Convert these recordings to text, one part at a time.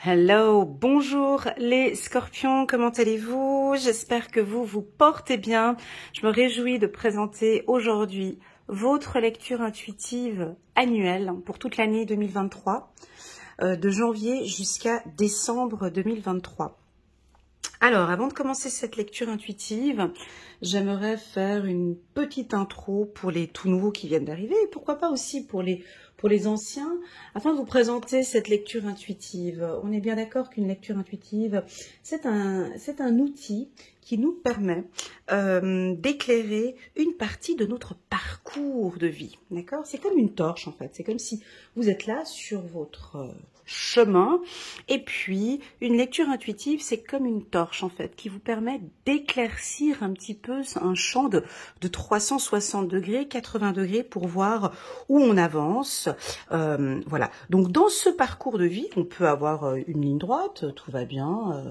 Hello, bonjour les scorpions, comment allez-vous? J'espère que vous vous portez bien. Je me réjouis de présenter aujourd'hui votre lecture intuitive annuelle pour toute l'année 2023, de janvier jusqu'à décembre 2023. Alors, avant de commencer cette lecture intuitive, j'aimerais faire une petite intro pour les tout nouveaux qui viennent d'arriver et pourquoi pas aussi pour les anciens, afin de vous présenter cette lecture intuitive. On est bien d'accord qu'une lecture intuitive, c'est un outil qui nous permet d'éclairer une partie de notre parcours de vie. D'accord? C'est comme une torche en fait. C'est comme si vous êtes là sur votre chemin, et puis une lecture intuitive, c'est comme une torche en fait qui vous permet d'éclaircir un petit peu un champ de 360 degrés, 80 degrés pour voir où on avance. Voilà. Donc dans ce parcours de vie, on peut avoir une ligne droite, tout va bien.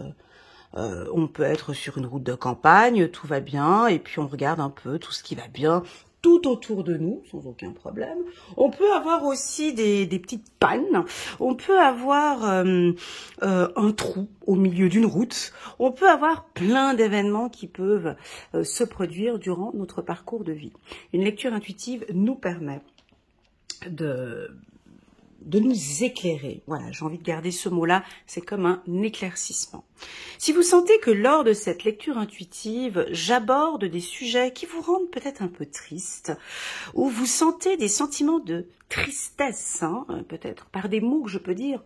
On peut être sur une route de campagne, tout va bien, et puis on regarde un peu tout ce qui va bien tout autour de nous, sans aucun problème. On peut avoir aussi des petites pannes, on peut avoir un trou au milieu d'une route, on peut avoir plein d'événements qui peuvent se produire durant notre parcours de vie. Une lecture intuitive nous permet de nous éclairer. Voilà, j'ai envie de garder ce mot-là, c'est comme un éclaircissement. Si vous sentez que lors de cette lecture intuitive, j'aborde des sujets qui vous rendent peut-être un peu triste, ou vous sentez des sentiments de tristesse, peut-être par des mots que je peux dire,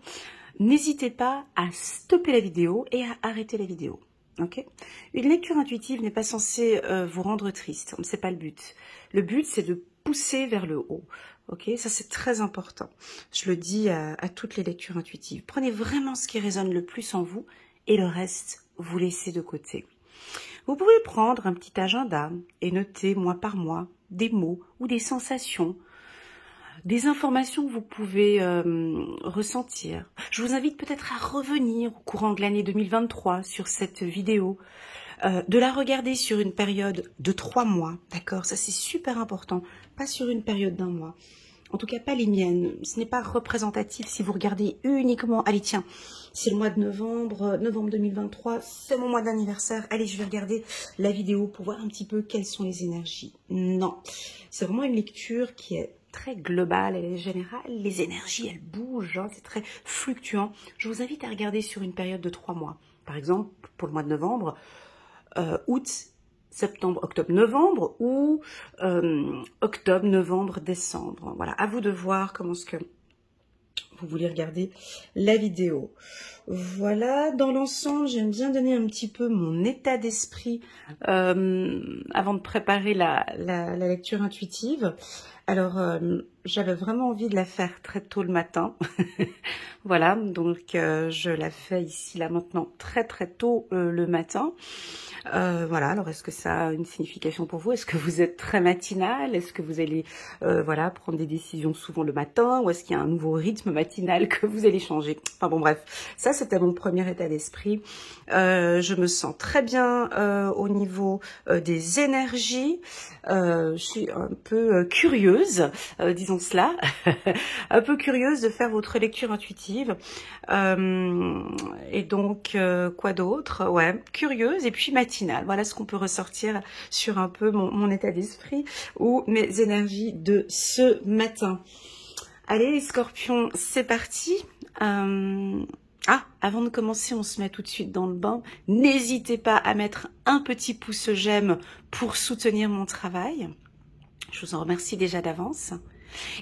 n'hésitez pas à stopper la vidéo et à arrêter la vidéo. Okay. Une lecture intuitive n'est pas censée vous rendre triste, c'est pas le but. Le but, c'est de pousser vers le haut. Ok, ça c'est très important. Je le dis à toutes les lectures intuitives. Prenez vraiment ce qui résonne le plus en vous et le reste, vous laissez de côté. Vous pouvez prendre un petit agenda et noter mois par mois des mots ou des sensations, des informations que vous pouvez ressentir. Je vous invite peut-être à revenir au courant de l'année 2023 sur cette vidéo, de la regarder sur une période de 3 mois, d'accord? Ça c'est super important, pas sur une période d'un mois. En tout cas, pas les miennes. Ce n'est pas représentatif si vous regardez uniquement... Allez, tiens, c'est le mois de novembre 2023, c'est mon mois d'anniversaire. Allez, je vais regarder la vidéo pour voir un petit peu quelles sont les énergies. Non, c'est vraiment une lecture qui est très globale, elle est générale. Les énergies, elles bougent, c'est très fluctuant. Je vous invite à regarder sur une période de 3 mois. Par exemple, pour le mois de novembre, août, septembre, octobre, novembre ou octobre, novembre, décembre. Voilà, à vous de voir comment est-ce que vous voulez regarder la vidéo. Voilà, dans l'ensemble, j'aime bien donner un petit peu mon état d'esprit avant de préparer la lecture intuitive. Alors, j'avais vraiment envie de la faire très tôt le matin. Voilà, donc je la fais ici, là, maintenant, très très tôt le matin. Voilà, alors est-ce que ça a une signification pour vous? Est-ce que vous êtes très matinal? Est-ce que vous allez voilà, prendre des décisions souvent le matin? Ou est-ce qu'il y a un nouveau rythme matinal que vous allez changer? Enfin bon, bref, ça c'était mon premier état d'esprit. Je me sens très bien au niveau des énergies. Je suis un peu curieuse, disons cela, un peu curieuse de faire votre lecture intuitive. Et donc, quoi d'autre? Ouais, curieuse et puis matinale. Voilà ce qu'on peut ressortir sur un peu mon état d'esprit ou mes énergies de ce matin. Allez les scorpions, c'est parti. Avant de commencer, on se met tout de suite dans le bain. N'hésitez pas à mettre un petit pouce j'aime pour soutenir mon travail. Je vous en remercie déjà d'avance.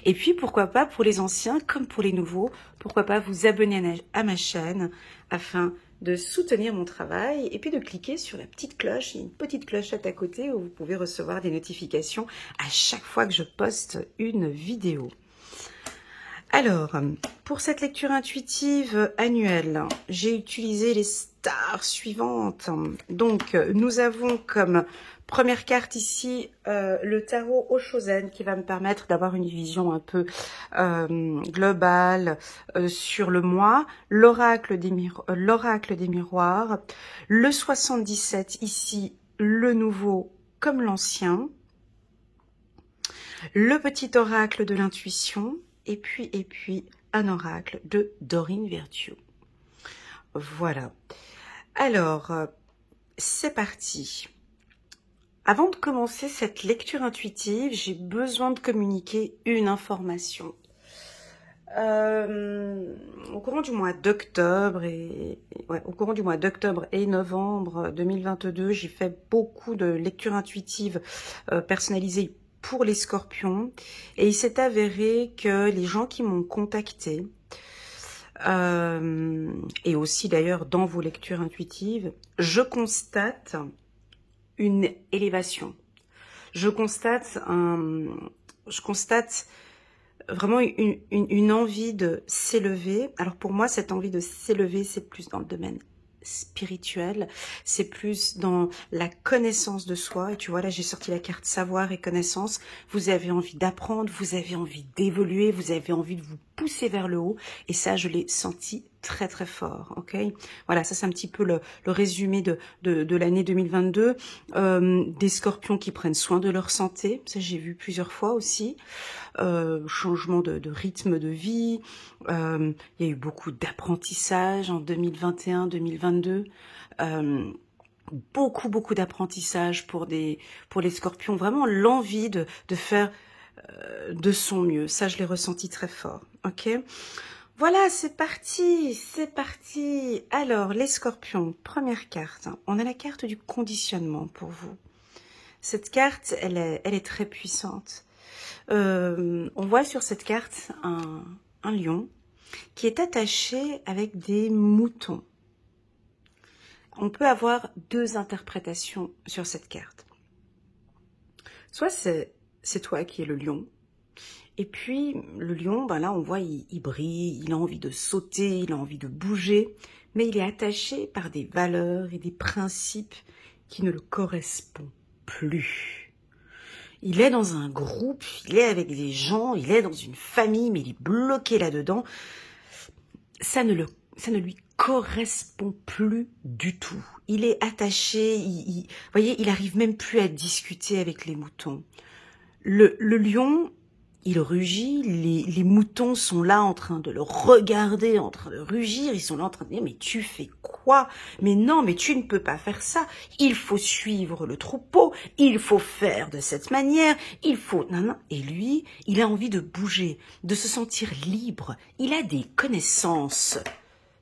Et puis, pourquoi pas, pour les anciens comme pour les nouveaux, pourquoi pas vous abonner à ma chaîne afin de soutenir mon travail et puis de cliquer sur la petite cloche. Il y a une petite clochette à côté où vous pouvez recevoir des notifications à chaque fois que je poste une vidéo. Alors, pour cette lecture intuitive annuelle, j'ai utilisé les stars suivantes. Donc, nous avons comme première carte ici le tarot Oshozen qui va me permettre d'avoir une vision un peu globale sur le mois, l'oracle des miroirs, le 77 ici, le nouveau comme l'ancien, le petit oracle de l'intuition, et puis un oracle de Dorine Virtue. Voilà. Alors, c'est parti. Avant de commencer cette lecture intuitive, j'ai besoin de communiquer une information. Au courant du mois d'octobre et novembre 2022, j'ai fait beaucoup de lectures intuitives personnalisées pour les scorpions, et il s'est avéré que les gens qui m'ont contacté, et aussi d'ailleurs dans vos lectures intuitives, je constate une élévation. Je constate vraiment une envie de s'élever. Alors pour moi, cette envie de s'élever, c'est plus dans le domaine spirituel, c'est plus dans la connaissance de soi. Et tu vois, là, j'ai sorti la carte savoir et connaissance. Vous avez envie d'apprendre, vous avez envie d'évoluer, vous avez envie de vous pousser vers le haut. Et ça, je l'ai senti très très fort, ok. Voilà, ça c'est un petit peu le résumé de l'année 2022. Des scorpions qui prennent soin de leur santé, ça j'ai vu plusieurs fois aussi. Changement de rythme de vie. Il y a eu beaucoup d'apprentissage en 2021-2022. Beaucoup d'apprentissage pour les scorpions. Vraiment l'envie de faire de son mieux. Ça, je l'ai ressenti très fort, ok. Voilà, c'est parti, c'est parti. Alors, les scorpions, première carte. On a la carte du conditionnement pour vous. Cette carte, elle est très puissante. On voit sur cette carte un lion qui est attaché avec des moutons. On peut avoir deux interprétations sur cette carte. Soit c'est toi qui es le lion. Et puis, le lion, ben là, on voit, il brille, il a envie de sauter, il a envie de bouger, mais il est attaché par des valeurs et des principes qui ne le correspondent plus. Il est dans un groupe, il est avec des gens, il est dans une famille, mais il est bloqué là-dedans. Ça ne lui correspond plus du tout. Il est attaché, vous voyez, il arrive même plus à discuter avec les moutons. Le lion, il rugit, les moutons sont là en train de le regarder, en train de rugir, ils sont là en train de dire « mais tu fais quoi ? Mais non, mais tu ne peux pas faire ça, il faut suivre le troupeau, il faut faire de cette manière, il faut... » Non. Et lui, il a envie de bouger, de se sentir libre, il a des connaissances.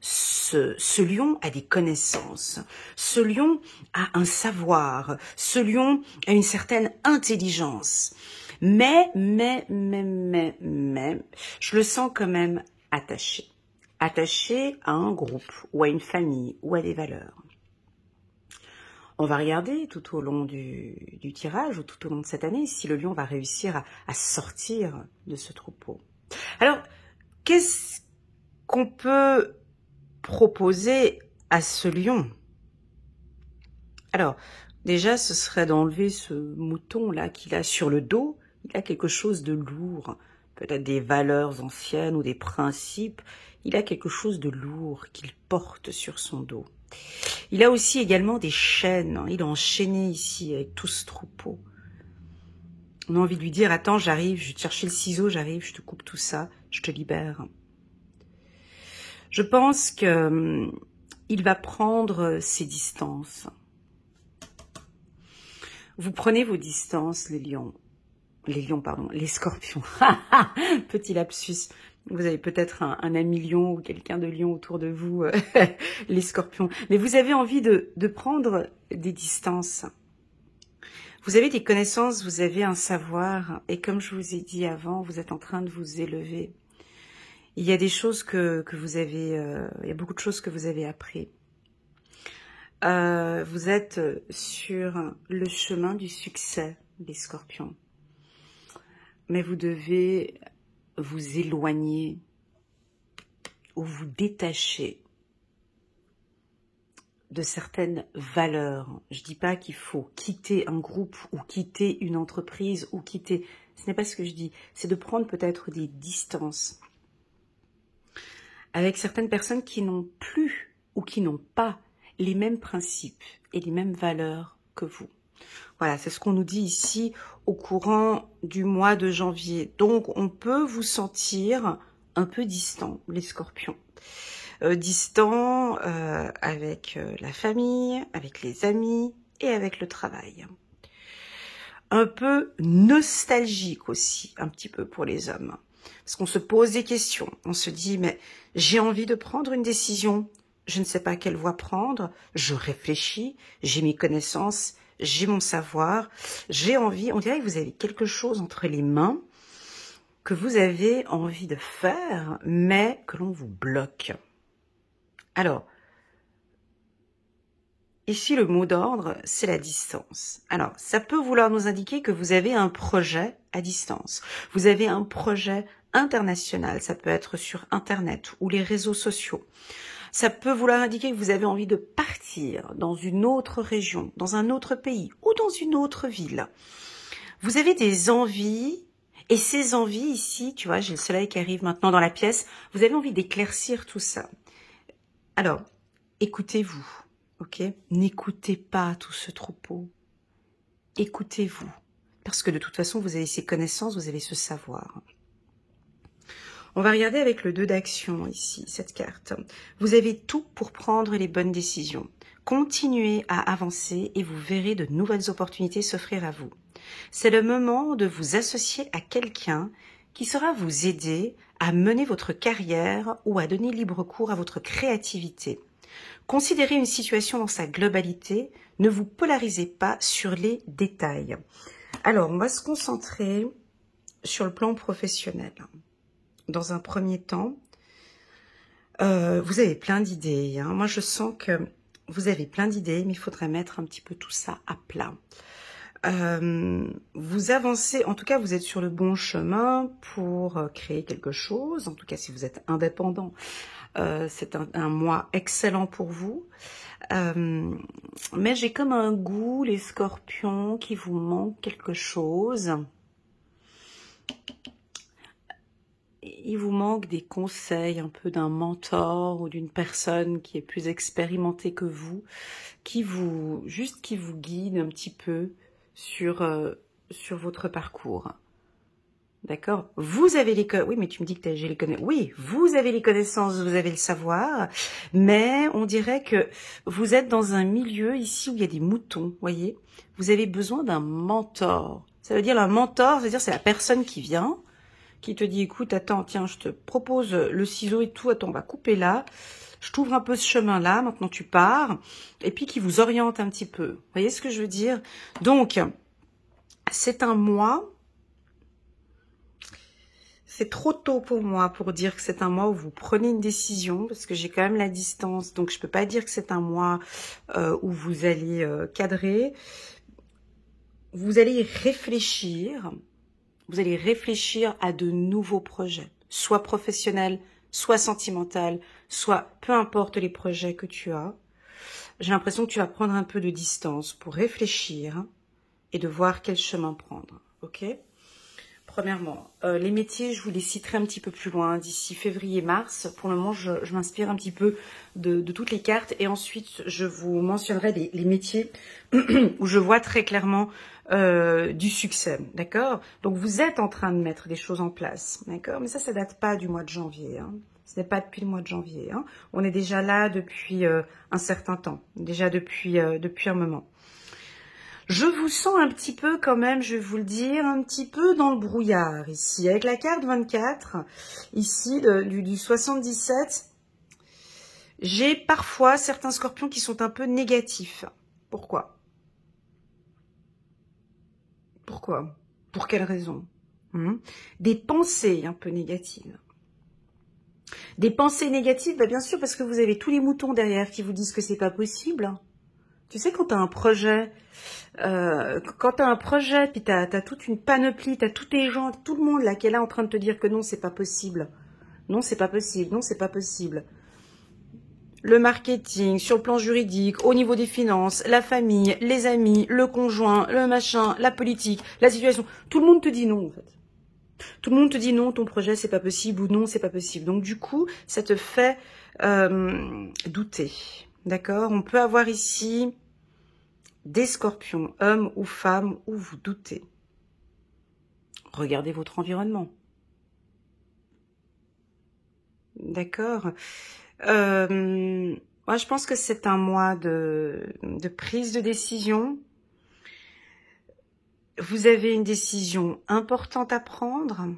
Ce lion a des connaissances, ce lion a un savoir, ce lion a une certaine intelligence. Mais, je le sens quand même attaché. Attaché à un groupe, ou à une famille, ou à des valeurs. On va regarder tout au long du tirage, ou tout au long de cette année, si le lion va réussir à sortir de ce troupeau. Alors, qu'est-ce qu'on peut proposer à ce lion? Alors, déjà, ce serait d'enlever ce mouton-là qu'il a sur le dos. Il a quelque chose de lourd, peut-être des valeurs anciennes ou des principes. Il a quelque chose de lourd qu'il porte sur son dos. Il a aussi également des chaînes. Il est enchaîné ici avec tout ce troupeau. On a envie de lui dire, attends, j'arrive, je vais te chercher le ciseau, j'arrive, je te coupe tout ça, je te libère. Je pense que il va prendre ses distances. Vous prenez vos distances, les scorpions. Petit lapsus. Vous avez peut-être un ami lion ou quelqu'un de lion autour de vous, les scorpions. Mais vous avez envie de prendre des distances. Vous avez des connaissances, vous avez un savoir. Et comme je vous ai dit avant, vous êtes en train de vous élever. Il y a des choses que vous avez... il y a beaucoup de choses que vous avez appris. Vous êtes sur le chemin du succès, les scorpions. Mais vous devez vous éloigner ou vous détacher de certaines valeurs. Je dis pas qu'il faut quitter un groupe ou quitter une entreprise ou quitter... Ce n'est pas ce que je dis. C'est de prendre peut-être des distances avec certaines personnes qui n'ont plus ou qui n'ont pas les mêmes principes et les mêmes valeurs que vous. Voilà, c'est ce qu'on nous dit ici au courant du mois de janvier. Donc, on peut vous sentir un peu distant, les scorpions. distant avec la famille, avec les amis et avec le travail. Un peu nostalgique aussi, un petit peu pour les hommes. Parce qu'on se pose des questions, on se dit, mais j'ai envie de prendre une décision, je ne sais pas quelle voie prendre, je réfléchis, j'ai mes connaissances, j'ai mon savoir, j'ai envie, on dirait que vous avez quelque chose entre les mains que vous avez envie de faire, mais que l'on vous bloque. Alors, ici, le mot d'ordre, c'est la distance. Alors, ça peut vouloir nous indiquer que vous avez un projet à distance. Vous avez un projet international, ça peut être sur Internet ou les réseaux sociaux. Ça peut vouloir indiquer que vous avez envie de partir dans une autre région, dans un autre pays ou dans une autre ville. Vous avez des envies, et ces envies ici, tu vois, j'ai le soleil qui arrive maintenant dans la pièce, vous avez envie d'éclaircir tout ça. Alors, écoutez-vous. Ok, n'écoutez pas tout ce troupeau. Écoutez-vous. Parce que de toute façon, vous avez ces connaissances, vous avez ce savoir. On va regarder avec le 2 d'action ici, cette carte. Vous avez tout pour prendre les bonnes décisions. Continuez à avancer et vous verrez de nouvelles opportunités s'offrir à vous. C'est le moment de vous associer à quelqu'un qui saura vous aider à mener votre carrière ou à donner libre cours à votre créativité. Considérez une situation dans sa globalité, ne vous polarisez pas sur les détails. Alors, on va se concentrer sur le plan professionnel. Dans un premier temps, vous avez plein d'idées. Hein. Moi, je sens que vous avez plein d'idées, mais il faudrait mettre un petit peu tout ça à plat. Vous avancez, en tout cas, vous êtes sur le bon chemin pour créer quelque chose. En tout cas, si vous êtes indépendant, c'est un mois excellent pour vous. Mais j'ai comme un goût, les scorpions, qui vous manque quelque chose. Il vous manque des conseils, un peu d'un mentor ou d'une personne qui est plus expérimentée que vous, qui vous guide un petit peu sur votre parcours. D'accord? Vous avez les connaissances. Oui, mais tu me dis que j'ai les connaissances. Oui, vous avez les connaissances, vous avez le savoir, mais on dirait que vous êtes dans un milieu ici où il y a des moutons, voyez? Vous avez besoin d'un mentor. Ça veut dire un mentor, c'est-à-dire c'est la personne qui vient, qui te dit, écoute, attends, tiens, je te propose le ciseau et tout, attends, on va couper là, je t'ouvre un peu ce chemin-là, maintenant tu pars, et puis qui vous oriente un petit peu. Vous voyez ce que je veux dire? Donc, c'est un mois, c'est trop tôt pour moi pour dire que c'est un mois où vous prenez une décision, parce que j'ai quand même la distance, donc je peux pas dire que c'est un mois où vous allez cadrer. Vous allez réfléchir à de nouveaux projets, soit professionnels, soit sentimentaux, soit peu importe les projets que tu as. J'ai l'impression que tu vas prendre un peu de distance pour réfléchir et de voir quel chemin prendre, ok ? Premièrement, les métiers, je vous les citerai un petit peu plus loin, d'ici février-mars. Pour le moment, je m'inspire un petit peu de toutes les cartes et ensuite, je vous mentionnerai les métiers où je vois très clairement du succès, d'accord? Donc, vous êtes en train de mettre des choses en place, d'accord? Mais ça date pas du mois de janvier, hein. Ce n'est pas depuis le mois de janvier, hein. On est déjà là depuis un certain temps, déjà depuis un moment. Je vous sens un petit peu quand même, je vais vous le dire, un petit peu dans le brouillard ici. Avec la carte 24, ici, du 77, j'ai parfois certains scorpions qui sont un peu négatifs. Pourquoi? Pourquoi? Pour quelle raison? Des pensées un peu négatives. Des pensées négatives, bah bien sûr, parce que vous avez tous les moutons derrière qui vous disent que c'est pas possible. Tu sais, quand tu as un projet, puis tu as toute une panoplie, tu as tous tes gens, tout le monde là qui est là en train de te dire que non, c'est pas possible. Non, c'est pas possible. Non, c'est pas possible. Le marketing, sur le plan juridique, au niveau des finances, la famille, les amis, le conjoint, le machin, la politique, la situation. Tout le monde te dit non, en fait. Tout le monde te dit non, ton projet, c'est pas possible, ou non, c'est pas possible. Donc, du coup, ça te fait douter. D'accord? On peut avoir ici des scorpions, hommes ou femmes, où vous doutez. Regardez votre environnement. D'accord? Moi, je pense que c'est un mois de prise de décision. Vous avez une décision importante à prendre.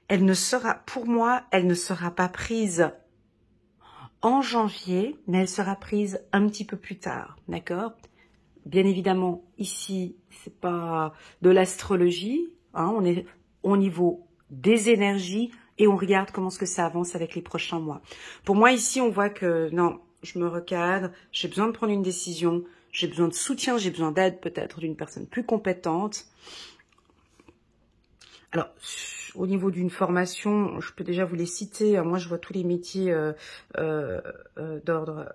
Elle ne sera, pour moi, elle ne sera pas prise en janvier, mais elle sera prise un petit peu plus tard, d'accord? Bien évidemment, ici, c'est pas de l'astrologie, hein, on est au niveau des énergies et on regarde comment est-ce que ça avance avec les prochains mois. Pour moi, ici, on voit que non, je me recadre, j'ai besoin de prendre une décision, j'ai besoin de soutien, j'ai besoin d'aide peut-être d'une personne plus compétente. Alors, au niveau d'une formation, je peux déjà vous les citer. Moi, je vois tous les métiers d'ordre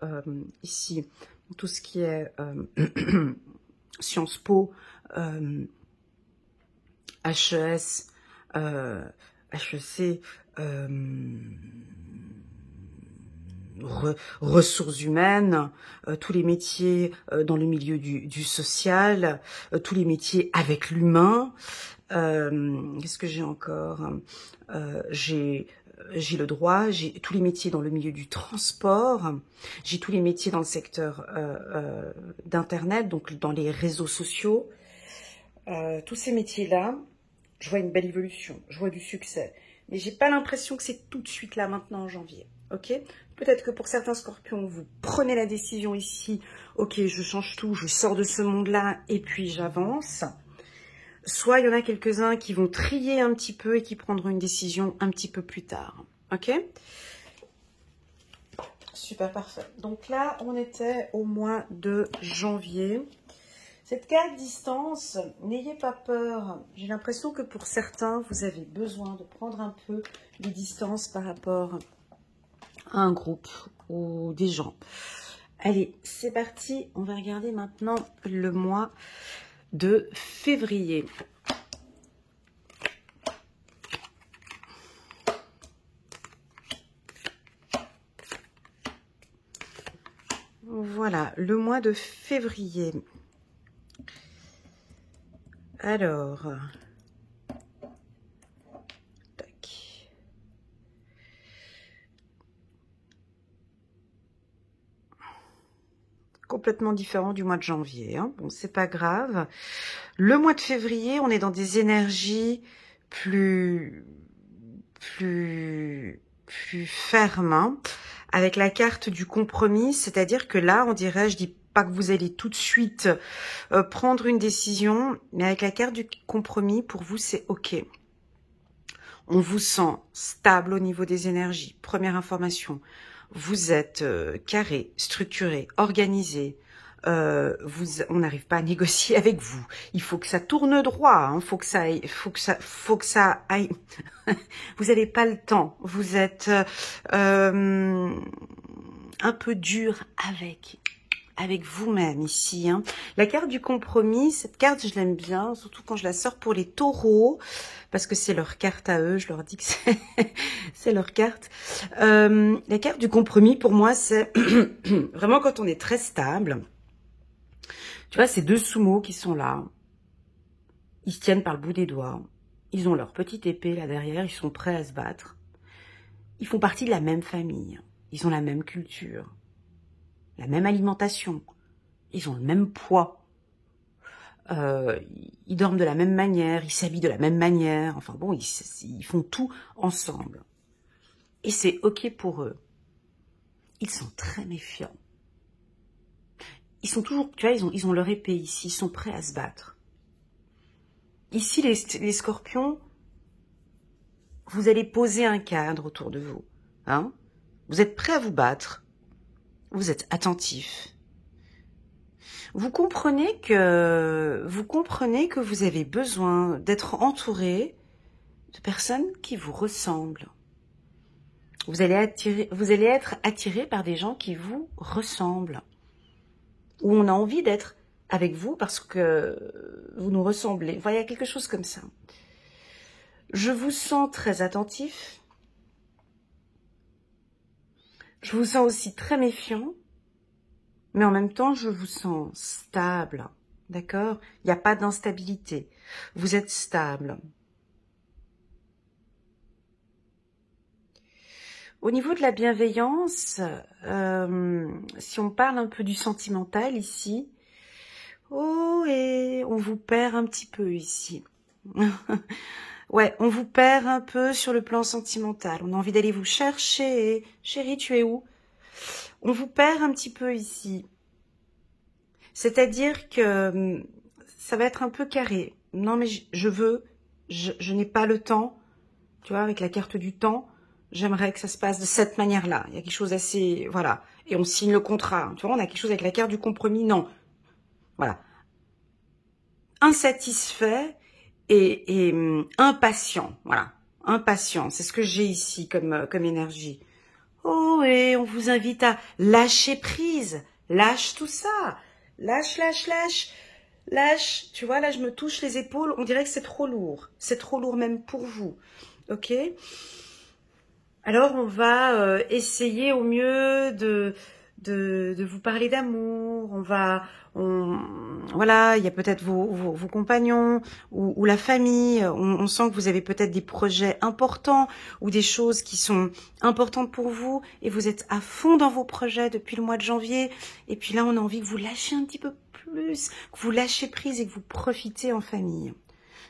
ici, tout ce qui est Sciences Po, HES, HEC, ressources humaines, tous les métiers dans le milieu du social, tous les métiers avec l'humain. Qu'est-ce que j'ai encore? J'ai le droit, j'ai tous les métiers dans le milieu du transport, j'ai tous les métiers dans le secteur d'internet, donc dans les réseaux sociaux. Tous ces métiers-là, je vois une belle évolution, je vois du succès, mais j'ai pas l'impression que c'est tout de suite là maintenant en janvier. Ok, peut-être que pour certains scorpions, vous prenez la décision ici, ok, je change tout, je sors de ce monde-là et puis j'avance. Soit il y en a quelques-uns qui vont trier un petit peu et qui prendront une décision un petit peu plus tard. Ok? Super, parfait. Donc là, on était au mois de janvier. Cette carte distance, n'ayez pas peur. J'ai l'impression que pour certains, vous avez besoin de prendre un peu les distances par rapport à un groupe ou des gens. Allez, c'est parti. On va regarder maintenant le mois de février. Voilà, le mois de février. Alors, tac. Complètement différent du mois de janvier, hein. Bon, c'est pas grave. Le mois de février, on est dans des énergies plus fermes, hein, avec la carte du compromis, c'est-à-dire que là, on dirait, je dis pas que vous allez tout de suite prendre une décision, mais avec la carte du compromis, pour vous, c'est OK. On vous sent stable au niveau des énergies. Première information, vous êtes carré, structuré, organisé. On n'arrive pas à négocier avec vous. Il faut que ça tourne droit. Hein. Faut que ça aille. Vous n'avez pas le temps. Vous êtes un peu dur avec vous-même ici. Hein. La carte du compromis, cette carte, je l'aime bien, surtout quand je la sors pour les taureaux, parce que c'est leur carte à eux, je leur dis que c'est leur carte. La carte du compromis, pour moi, c'est vraiment quand on est très stable. Tu vois, ces deux sumo qui sont là, ils se tiennent par le bout des doigts, ils ont leur petite épée là derrière, ils sont prêts à se battre. Ils font partie de la même famille, ils ont la même culture, la même alimentation, ils ont le même poids, ils dorment de la même manière, ils s'habillent de la même manière, enfin bon, ils font tout ensemble. Et c'est OK pour eux. Ils sont très méfiants. Ils sont toujours, tu vois, ils ont leur épée ici, ils sont prêts à se battre. Ici, les scorpions, vous allez poser un cadre autour de vous. Hein? Vous êtes prêts à vous battre. Vous êtes attentifs. Vous comprenez que vous avez besoin d'être entouré de personnes qui vous ressemblent. Vous allez être attiré par des gens qui vous ressemblent. Où on a envie d'être avec vous parce que vous nous ressemblez. Enfin, il y a quelque chose comme ça. Je vous sens très attentif. Je vous sens aussi très méfiant. Mais en même temps, je vous sens stable. D'accord? Il n'y a pas d'instabilité. Vous êtes stable. Au niveau de la bienveillance, si on parle un peu du sentimental ici, oh, et on vous perd un petit peu ici. Ouais, on vous perd un peu sur le plan sentimental. On a envie d'aller vous chercher. Chérie, tu es où? On vous perd un petit peu ici. C'est-à-dire que ça va être un peu carré. Non, mais je n'ai pas le temps. Tu vois, avec la carte du temps, j'aimerais que ça se passe de cette manière-là. Il y a quelque chose assez... Voilà. Et on signe le contrat. Tu vois, on a quelque chose avec la carte du compromis. Non. Voilà. Insatisfait et impatient. Voilà. Impatient. C'est ce que j'ai ici comme énergie. Oh, et on vous invite à lâcher prise. Lâche tout ça. Lâche, lâche, lâche. Lâche. Tu vois, là, je me touche les épaules. On dirait que c'est trop lourd. C'est trop lourd même pour vous. Ok? Alors, on va essayer au mieux de vous parler d'amour. Voilà, il y a peut-être vos compagnons ou la famille. On sent que vous avez peut-être des projets importants ou des choses qui sont importantes pour vous et vous êtes à fond dans vos projets depuis le mois de janvier. Et puis là, on a envie que vous lâchiez un petit peu plus, que vous lâchiez prise et que vous profitez en famille.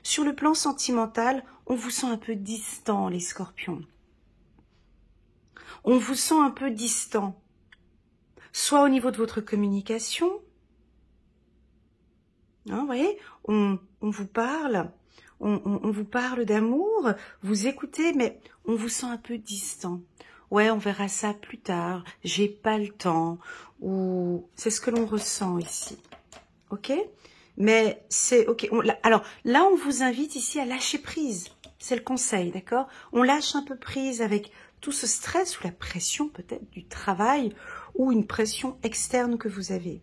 Sur le plan sentimental, on vous sent un peu distant, les scorpions. On vous sent un peu distant, soit au niveau de votre communication, hein, vous voyez, on vous parle, on vous parle d'amour, vous écoutez, mais on vous sent un peu distant. Ouais, on verra ça plus tard, j'ai pas le temps, ou c'est ce que l'on ressent ici, ok? Mais c'est ok. Alors là, on vous invite ici à lâcher prise. C'est le conseil, d'accord? On lâche un peu prise avec tout ce stress ou la pression peut-être du travail ou une pression externe que vous avez.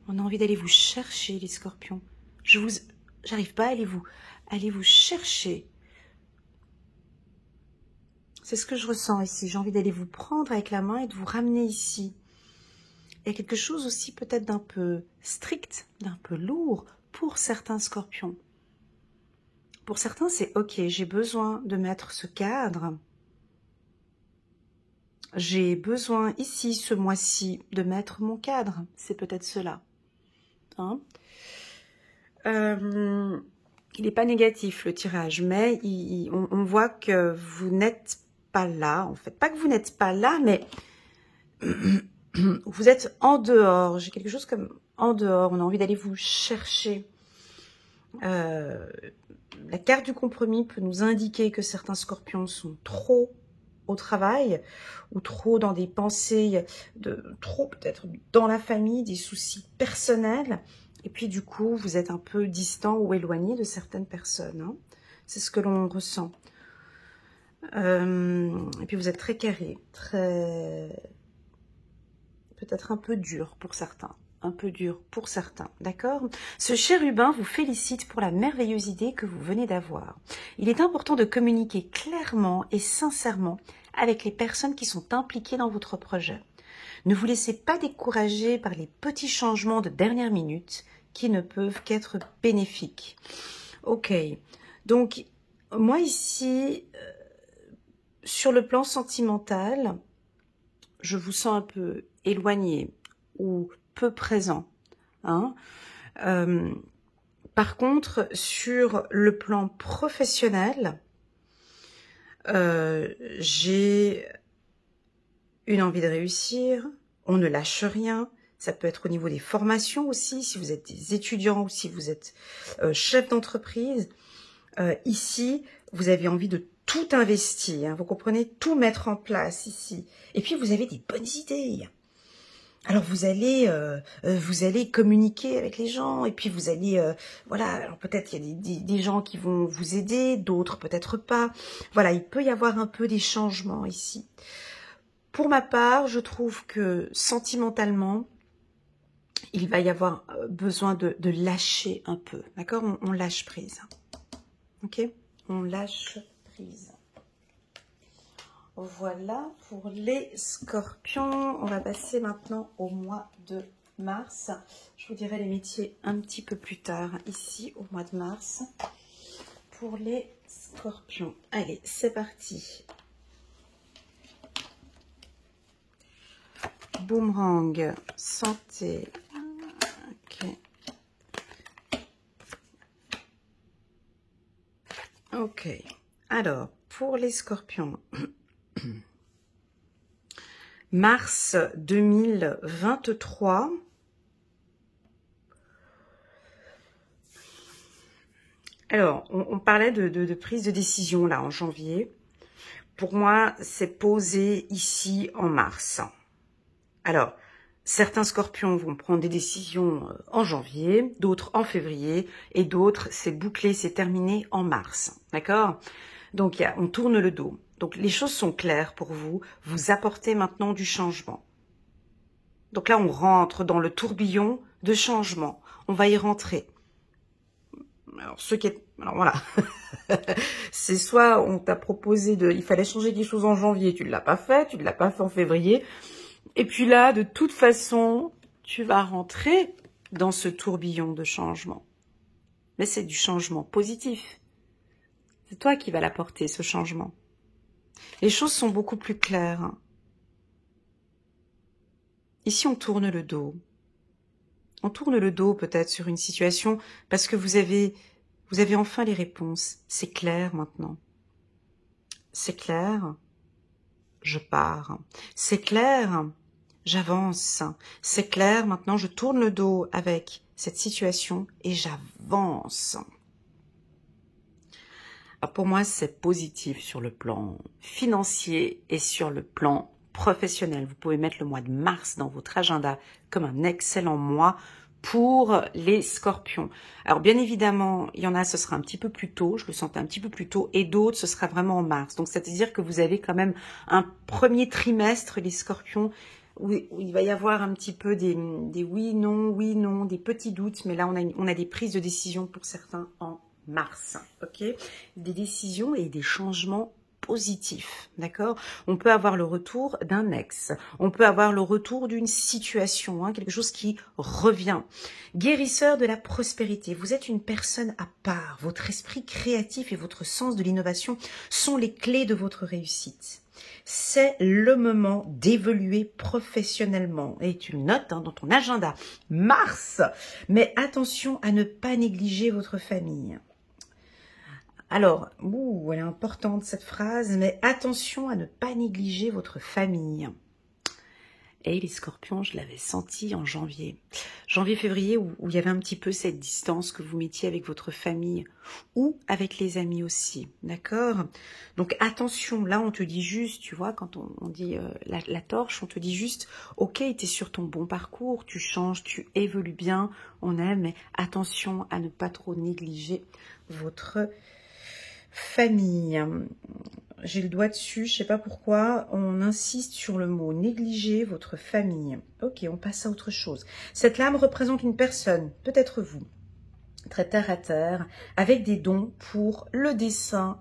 On a envie d'aller vous chercher, les scorpions. J'arrive pas, allez vous chercher. C'est ce que je ressens ici. J'ai envie d'aller vous prendre avec la main et de vous ramener ici. Il y a quelque chose aussi peut-être d'un peu strict, d'un peu lourd pour certains scorpions. Pour certains, c'est ok, j'ai besoin de mettre ce cadre. J'ai besoin ici, ce mois-ci, de mettre mon cadre. C'est peut-être cela. Hein, il n'est pas négatif le tirage, mais on voit que vous n'êtes pas là, en fait. Pas que vous n'êtes pas là, mais vous êtes en dehors. J'ai quelque chose comme en dehors. On a envie d'aller vous chercher. La carte du compromis peut nous indiquer que certains scorpions sont trop au travail ou trop dans des pensées, trop peut-être dans la famille, des soucis personnels. Et puis du coup, vous êtes un peu distant ou éloigné de certaines personnes. Hein. C'est ce que l'on ressent. Et puis vous êtes très carré, peut-être un peu dur pour certains. Un peu dur pour certains, d'accord? Ce chérubin vous félicite pour la merveilleuse idée que vous venez d'avoir. Il est important de communiquer clairement et sincèrement avec les personnes qui sont impliquées dans votre projet. Ne vous laissez pas décourager par les petits changements de dernière minute qui ne peuvent qu'être bénéfiques. Ok, donc moi ici, sur le plan sentimental, je vous sens un peu éloigné ou peu présent. Hein. Par contre, sur le plan professionnel, j'ai une envie de réussir, on ne lâche rien, ça peut être au niveau des formations aussi, si vous êtes des étudiants ou si vous êtes chef d'entreprise. Ici, vous avez envie de tout investir, hein, vous comprenez, tout mettre en place ici. Et puis, vous avez des bonnes idées. Alors vous allez communiquer avec les gens et puis vous allez voilà, alors peut-être il y a des gens qui vont vous aider, d'autres peut-être pas. Voilà, il peut y avoir un peu des changements ici. Pour ma part, je trouve que sentimentalement, il va y avoir besoin de lâcher un peu, d'accord? On lâche prise, ok? On lâche prise. Voilà pour les scorpions. On va passer maintenant au mois de mars. Je vous dirai les métiers un petit peu plus tard, ici au mois de mars. Pour les scorpions. Allez, c'est parti. boomerang, santé. Ok. Ok. Alors, pour les scorpions, mars 2023. Alors, on parlait de prise de décision là en janvier. Pour moi, c'est posé ici en mars. Alors, certains scorpions vont prendre des décisions en janvier, d'autres en février, et d'autres, c'est bouclé, c'est terminé en mars. D'accord? Donc, on tourne le dos. Donc, les choses sont claires pour vous. Vous apportez maintenant du changement. Donc là, on rentre dans le tourbillon de changement. On va y rentrer. Alors, alors voilà, c'est soit on t'a proposé il fallait changer des choses en janvier, tu ne l'as pas fait, tu ne l'as pas fait en février. Et puis là, de toute façon, tu vas rentrer dans ce tourbillon de changement. Mais c'est du changement positif. C'est toi qui vas l'apporter, ce changement. Les choses sont beaucoup plus claires. Ici, on tourne le dos. On tourne le dos peut-être sur une situation parce que vous avez enfin les réponses. C'est clair maintenant. C'est clair, je pars. C'est clair, j'avance. C'est clair, maintenant je tourne le dos avec cette situation et j'avance. Pour moi, c'est positif sur le plan financier et sur le plan professionnel. Vous pouvez mettre le mois de mars dans votre agenda comme un excellent mois pour les scorpions. Alors bien évidemment, il y en a, ce sera un petit peu plus tôt, je le sentais un petit peu plus tôt, et d'autres, ce sera vraiment en mars. Donc c'est-à-dire que vous avez quand même un premier trimestre, les scorpions, où il va y avoir un petit peu des oui, non, des petits doutes, mais là on a des prises de décision pour certains en mars, ok? Des décisions et des changements positif, d'accord? On peut avoir le retour d'un ex, on peut avoir le retour d'une situation, quelque chose qui revient. Guérisseur de la prospérité, vous êtes une personne à part, votre esprit créatif et votre sens de l'innovation sont les clés de votre réussite. C'est le moment d'évoluer professionnellement. Et tu le notes dans ton agenda. Mars, mais attention à ne pas négliger votre famille. Alors, elle est importante cette phrase, mais attention à ne pas négliger votre famille. Et les scorpions, je l'avais senti en janvier. Janvier-février, où il y avait un petit peu cette distance que vous mettiez avec votre famille ou avec les amis aussi, d'accord? Donc attention, là on te dit juste, tu vois, quand on dit la torche, on te dit juste, ok, tu es sur ton bon parcours, tu changes, tu évolues bien, on aime, mais attention à ne pas trop négliger votre famille. J'ai le doigt dessus, je sais pas pourquoi, on insiste sur le mot négliger votre famille. Ok, on passe à autre chose. Cette lame représente une personne, peut-être vous, très terre à terre, avec des dons pour le dessin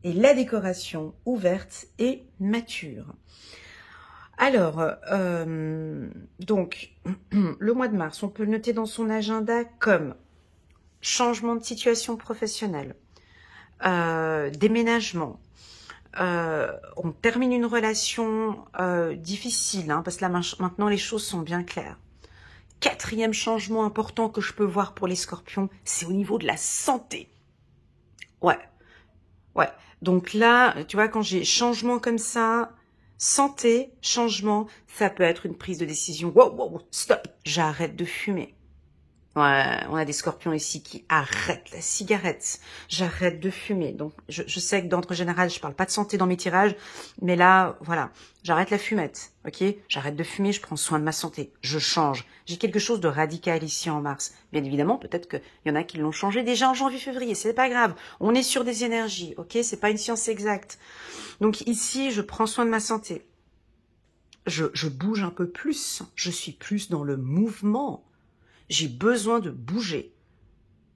et la décoration, ouverte et mature. Alors, donc, le mois de mars, on peut le noter dans son agenda comme changement de situation professionnelle, déménagement, on termine une relation difficile, parce que là maintenant les choses sont bien claires. Quatrième changement important que je peux voir pour les scorpions, c'est au niveau de la santé. Ouais. Donc là, tu vois, quand j'ai changement comme ça, santé, changement, ça peut être une prise de décision. Wow, stop, j'arrête de fumer. Ouais, on a des scorpions ici qui arrêtent la cigarette. J'arrête de fumer. Donc, je sais que d'entre général, je parle pas de santé dans mes tirages, mais là, voilà, j'arrête la fumette, ok? J'arrête de fumer, je prends soin de ma santé, je change. J'ai quelque chose de radical ici en mars. Bien évidemment, peut-être qu'il y en a qui l'ont changé déjà en janvier-février, c'est pas grave. On est sur des énergies, ok? C'est pas une science exacte. Donc ici, je prends soin de ma santé. Je bouge un peu plus, je suis plus dans le mouvement. J'ai besoin de bouger.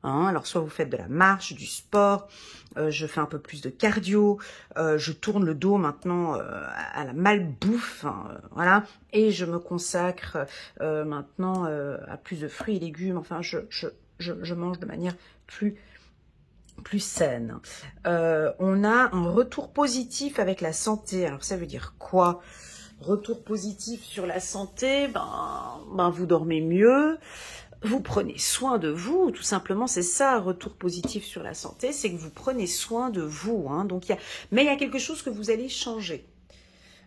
Alors, soit vous faites de la marche, du sport, je fais un peu plus de cardio, je tourne le dos maintenant à la malbouffe, voilà, et je me consacre maintenant à plus de fruits et légumes, enfin, je mange de manière plus saine. On a un retour positif avec la santé. Alors, ça veut dire quoi ? Retour positif sur la santé, vous dormez mieux, vous prenez soin de vous, tout simplement, c'est ça, retour positif sur la santé, c'est que vous prenez soin de vous, hein, mais il y a quelque chose que vous allez changer.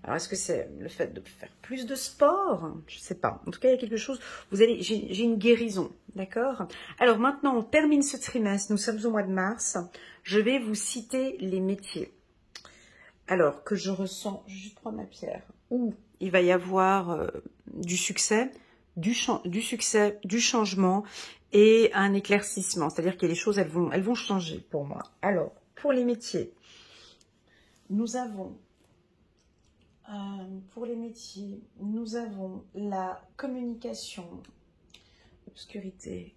Alors, est-ce que c'est le fait de faire plus de sport? Je ne sais pas. En tout cas, il y a quelque chose, j'ai une guérison, d'accord? Alors maintenant, on termine ce trimestre, nous sommes au mois de mars, je vais vous citer les métiers. Alors, que je ressens, je vais juste prendre ma pierre, où il va y avoir du succès, du changement et un éclaircissement. C'est-à-dire que les choses, elles vont changer pour moi. Alors, pour les métiers, nous avons, la communication, obscurité,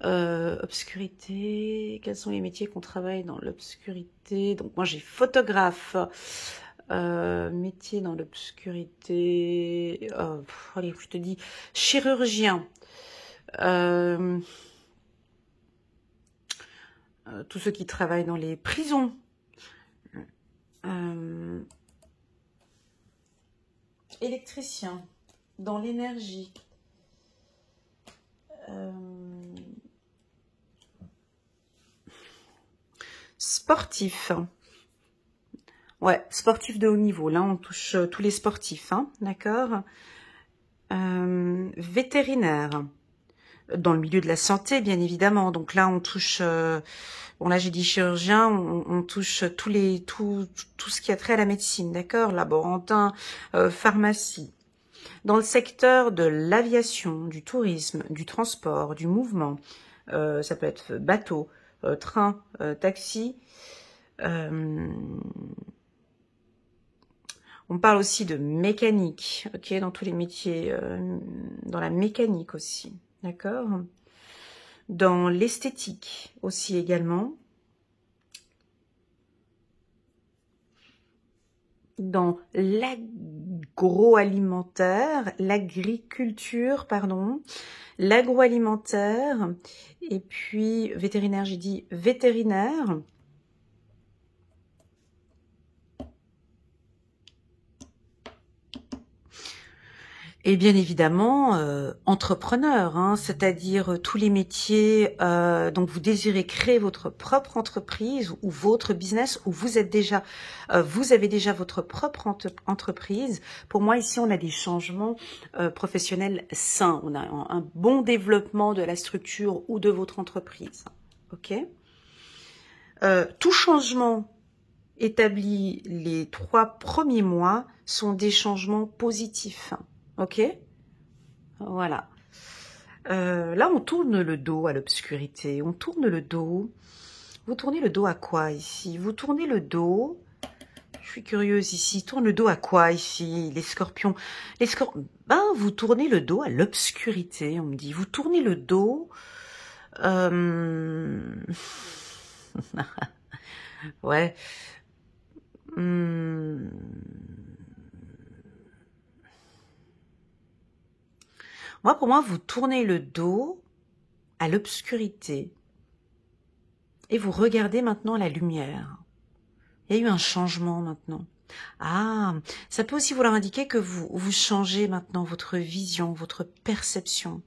obscurité, quels sont les métiers qu'on travaille dans l'obscurité? Donc moi j'ai photographe, métier dans l'obscurité, allez je te dis chirurgien, tous ceux qui travaillent dans les prisons, électricien, dans l'énergie, sportif. Ouais, sportif de haut niveau. Là, on touche tous les sportifs, hein, d'accord. Vétérinaire. Dans le milieu de la santé, bien évidemment. Donc là, on touche... bon, là, j'ai dit chirurgien, on touche tout ce qui a trait à la médecine, d'accord. Laborantin, pharmacie. Dans le secteur de l'aviation, du tourisme, du transport, du mouvement, ça peut être bateau, train, taxi. On parle aussi de mécanique, ok, dans tous les métiers, dans la mécanique aussi, d'accord. Dans l'esthétique aussi également. Dans l'agroalimentaire, l'agroalimentaire, et puis vétérinaire, j'ai dit vétérinaire. Et bien évidemment, entrepreneur, hein, c'est-à-dire tous les métiers, donc vous désirez créer votre propre entreprise ou votre business, ou vous avez déjà votre propre entreprise. Pour moi, ici, on a des changements professionnels sains. On a un bon développement de la structure ou de votre entreprise. Ok. Tout changement établi les 3 premiers mois sont des changements positifs. Ok, voilà. Là, on tourne le dos à l'obscurité. On tourne le dos. Vous tournez le dos à quoi ici? Vous tournez le dos. Je suis curieuse ici. Tourne le dos à quoi ici? Les scorpions. Vous tournez le dos à l'obscurité. On me dit. Vous tournez le dos. Ouais. Pour moi, vous tournez le dos à l'obscurité et vous regardez maintenant la lumière. Il y a eu un changement maintenant. Ah, ça peut aussi vouloir indiquer que vous changez maintenant votre vision, votre perception.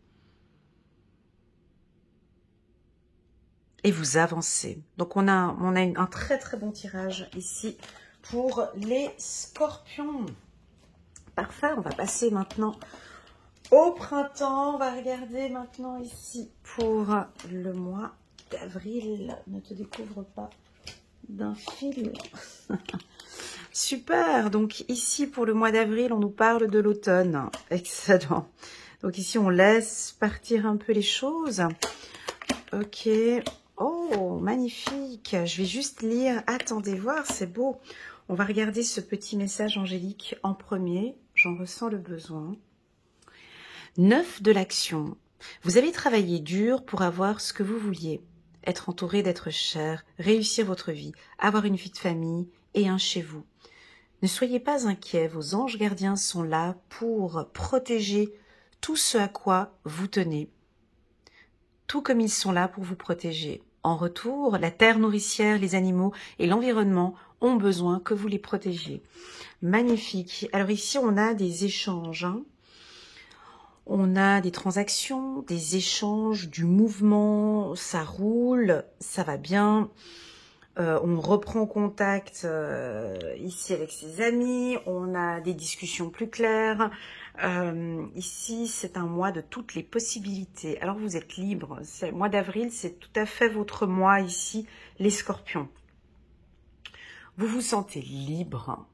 Et vous avancez. Donc on a un très très bon tirage ici pour les scorpions. Parfait, on va passer maintenant au printemps. On va regarder maintenant ici pour le mois d'avril. Ne te découvre pas d'un fil. Super. Donc ici pour le mois d'avril, on nous parle de l'automne. Excellent. Donc ici, on laisse partir un peu les choses. Ok. Oh, magnifique. Je vais juste lire. Attendez voir, c'est beau. On va regarder ce petit message angélique en premier. J'en ressens le besoin. 9 de l'action. Vous avez travaillé dur pour avoir ce que vous vouliez. Être entouré d'êtres chers, réussir votre vie, avoir une vie de famille et un chez vous. Ne soyez pas inquiets, vos anges gardiens sont là pour protéger tout ce à quoi vous tenez. Tout comme ils sont là pour vous protéger. En retour, la terre nourricière, les animaux et l'environnement ont besoin que vous les protégiez. Magnifique. Alors ici, on a des échanges. Hein. On a des transactions, des échanges, du mouvement, ça roule, ça va bien. On reprend contact ici avec ses amis, on a des discussions plus claires. Ici, c'est un mois de toutes les possibilités. Alors, vous êtes libre. Le mois d'avril, c'est tout à fait votre mois ici, les scorpions. Vous vous sentez libre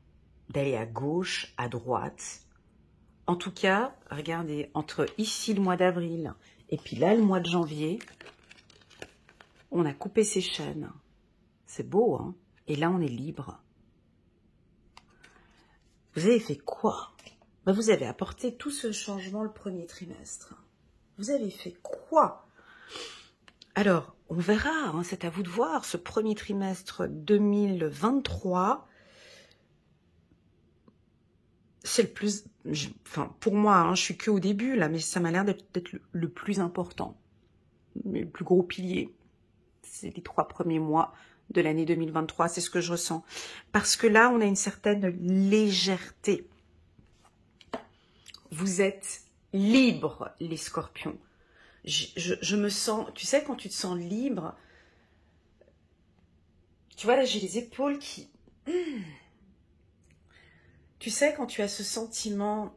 d'aller à gauche, à droite. En tout cas, regardez, entre ici le mois d'avril et puis là le mois de janvier, on a coupé ses chaînes. C'est beau, hein? Et là, on est libre. Vous avez fait quoi? Ben, vous avez apporté tout ce changement le premier trimestre. Vous avez fait quoi? Alors, on verra, hein, c'est à vous de voir, ce premier trimestre 2023, c'est le plus... Enfin, pour moi, hein, je suis que au début, là, mais ça m'a l'air d'être le plus important. Le plus gros pilier. C'est les 3 premiers mois de l'année 2023, c'est ce que je ressens. Parce que là, on a une certaine légèreté. Vous êtes libres, les scorpions. Je me sens... Tu sais, quand tu te sens libre, tu vois, là, j'ai les épaules qui... Tu sais, quand tu as ce sentiment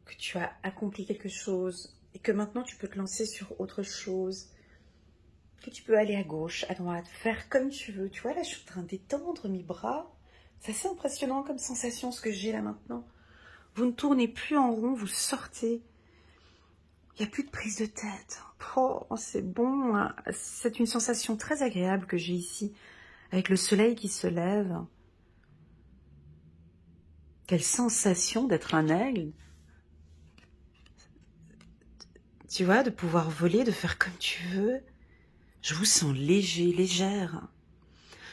que tu as accompli quelque chose et que maintenant tu peux te lancer sur autre chose, que tu peux aller à gauche, à droite, faire comme tu veux. Tu vois, là, je suis en train d'étendre mes bras. C'est assez impressionnant comme sensation, ce que j'ai là maintenant. Vous ne tournez plus en rond, vous sortez. Il n'y a plus de prise de tête. Oh, c'est bon. Hein. C'est une sensation très agréable que j'ai ici, avec le soleil qui se lève. Quelle sensation d'être un aigle. Tu vois, de pouvoir voler, de faire comme tu veux. Je vous sens léger, légère.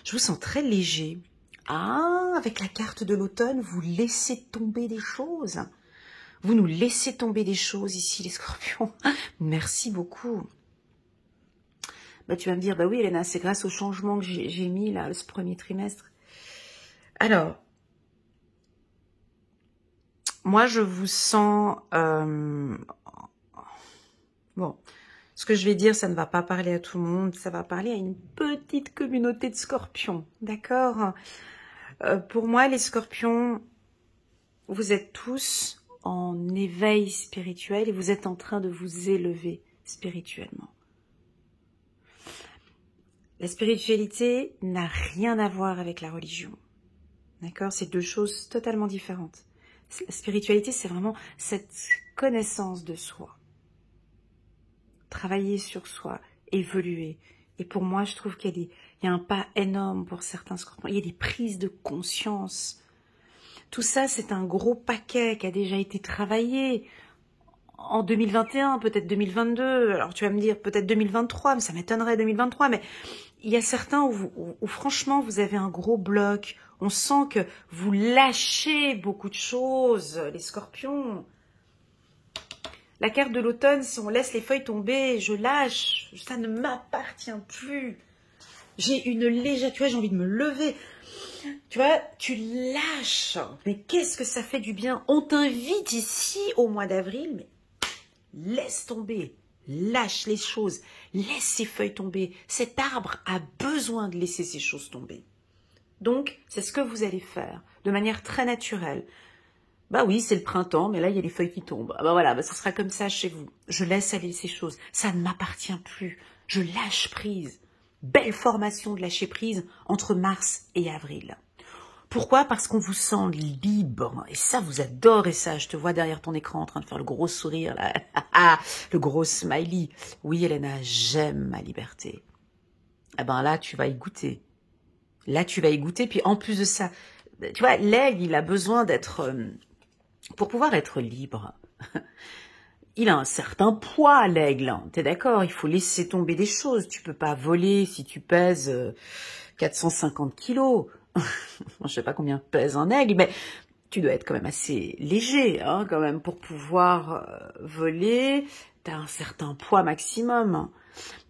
Je vous sens très léger. Ah, avec la carte de l'automne, vous laissez tomber des choses. Vous nous laissez tomber des choses ici, les scorpions. Merci beaucoup. Bah, tu vas me dire, bah oui, Elena, c'est grâce au changement que j'ai mis là, ce premier trimestre. Alors, moi, je vous sens... Bon, ce que je vais dire, ça ne va pas parler à tout le monde, ça va parler à une petite communauté de scorpions, d'accord? Pour moi, les scorpions, vous êtes tous en éveil spirituel et vous êtes en train de vous élever spirituellement. La spiritualité n'a rien à voir avec la religion, d'accord? C'est deux choses totalement différentes. La spiritualité, c'est vraiment cette connaissance de soi. Travailler sur soi, évoluer. Et pour moi, je trouve qu'il y a un pas énorme pour certains scorpions. Il y a des prises de conscience. Tout ça, c'est un gros paquet qui a déjà été travaillé en 2021, peut-être 2022. Alors tu vas me dire peut-être 2023, mais ça m'étonnerait 2023. Mais il y a certains où franchement, vous avez un gros bloc. On sent que vous lâchez beaucoup de choses, les scorpions. La carte de l'automne, si on laisse les feuilles tomber, je lâche, ça ne m'appartient plus. J'ai une légère, tu vois, j'ai envie de me lever. Tu vois, tu lâches. Mais qu'est-ce que ça fait du bien? On t'invite ici au mois d'avril, mais laisse tomber, lâche les choses, laisse ces feuilles tomber. Cet arbre a besoin de laisser ces choses tomber. Donc, c'est ce que vous allez faire, de manière très naturelle. Bah oui, c'est le printemps, mais là, il y a les feuilles qui tombent. Ah bah voilà, bah ça sera comme ça chez vous. Je laisse aller ces choses. Ça ne m'appartient plus. Je lâche prise. Belle formation de lâcher prise entre mars et avril. Pourquoi? Parce qu'on vous sent libre. Et ça, vous adorez ça. Je te vois derrière ton écran en train de faire le gros sourire, là. Le gros smiley. Oui, Elena, j'aime ma liberté. Ah ben là, tu vas y goûter. Là, tu vas y goûter. Puis en plus de ça, tu vois, l'aigle, il a besoin d'être... Pour pouvoir être libre, il a un certain poids, l'aigle. T'es d'accord? Il faut laisser tomber des choses. Tu peux pas voler si tu pèses 450 kilos. Je sais pas combien pèse un aigle, mais tu dois être quand même assez léger, hein, quand même, pour pouvoir voler. T'as un certain poids maximum.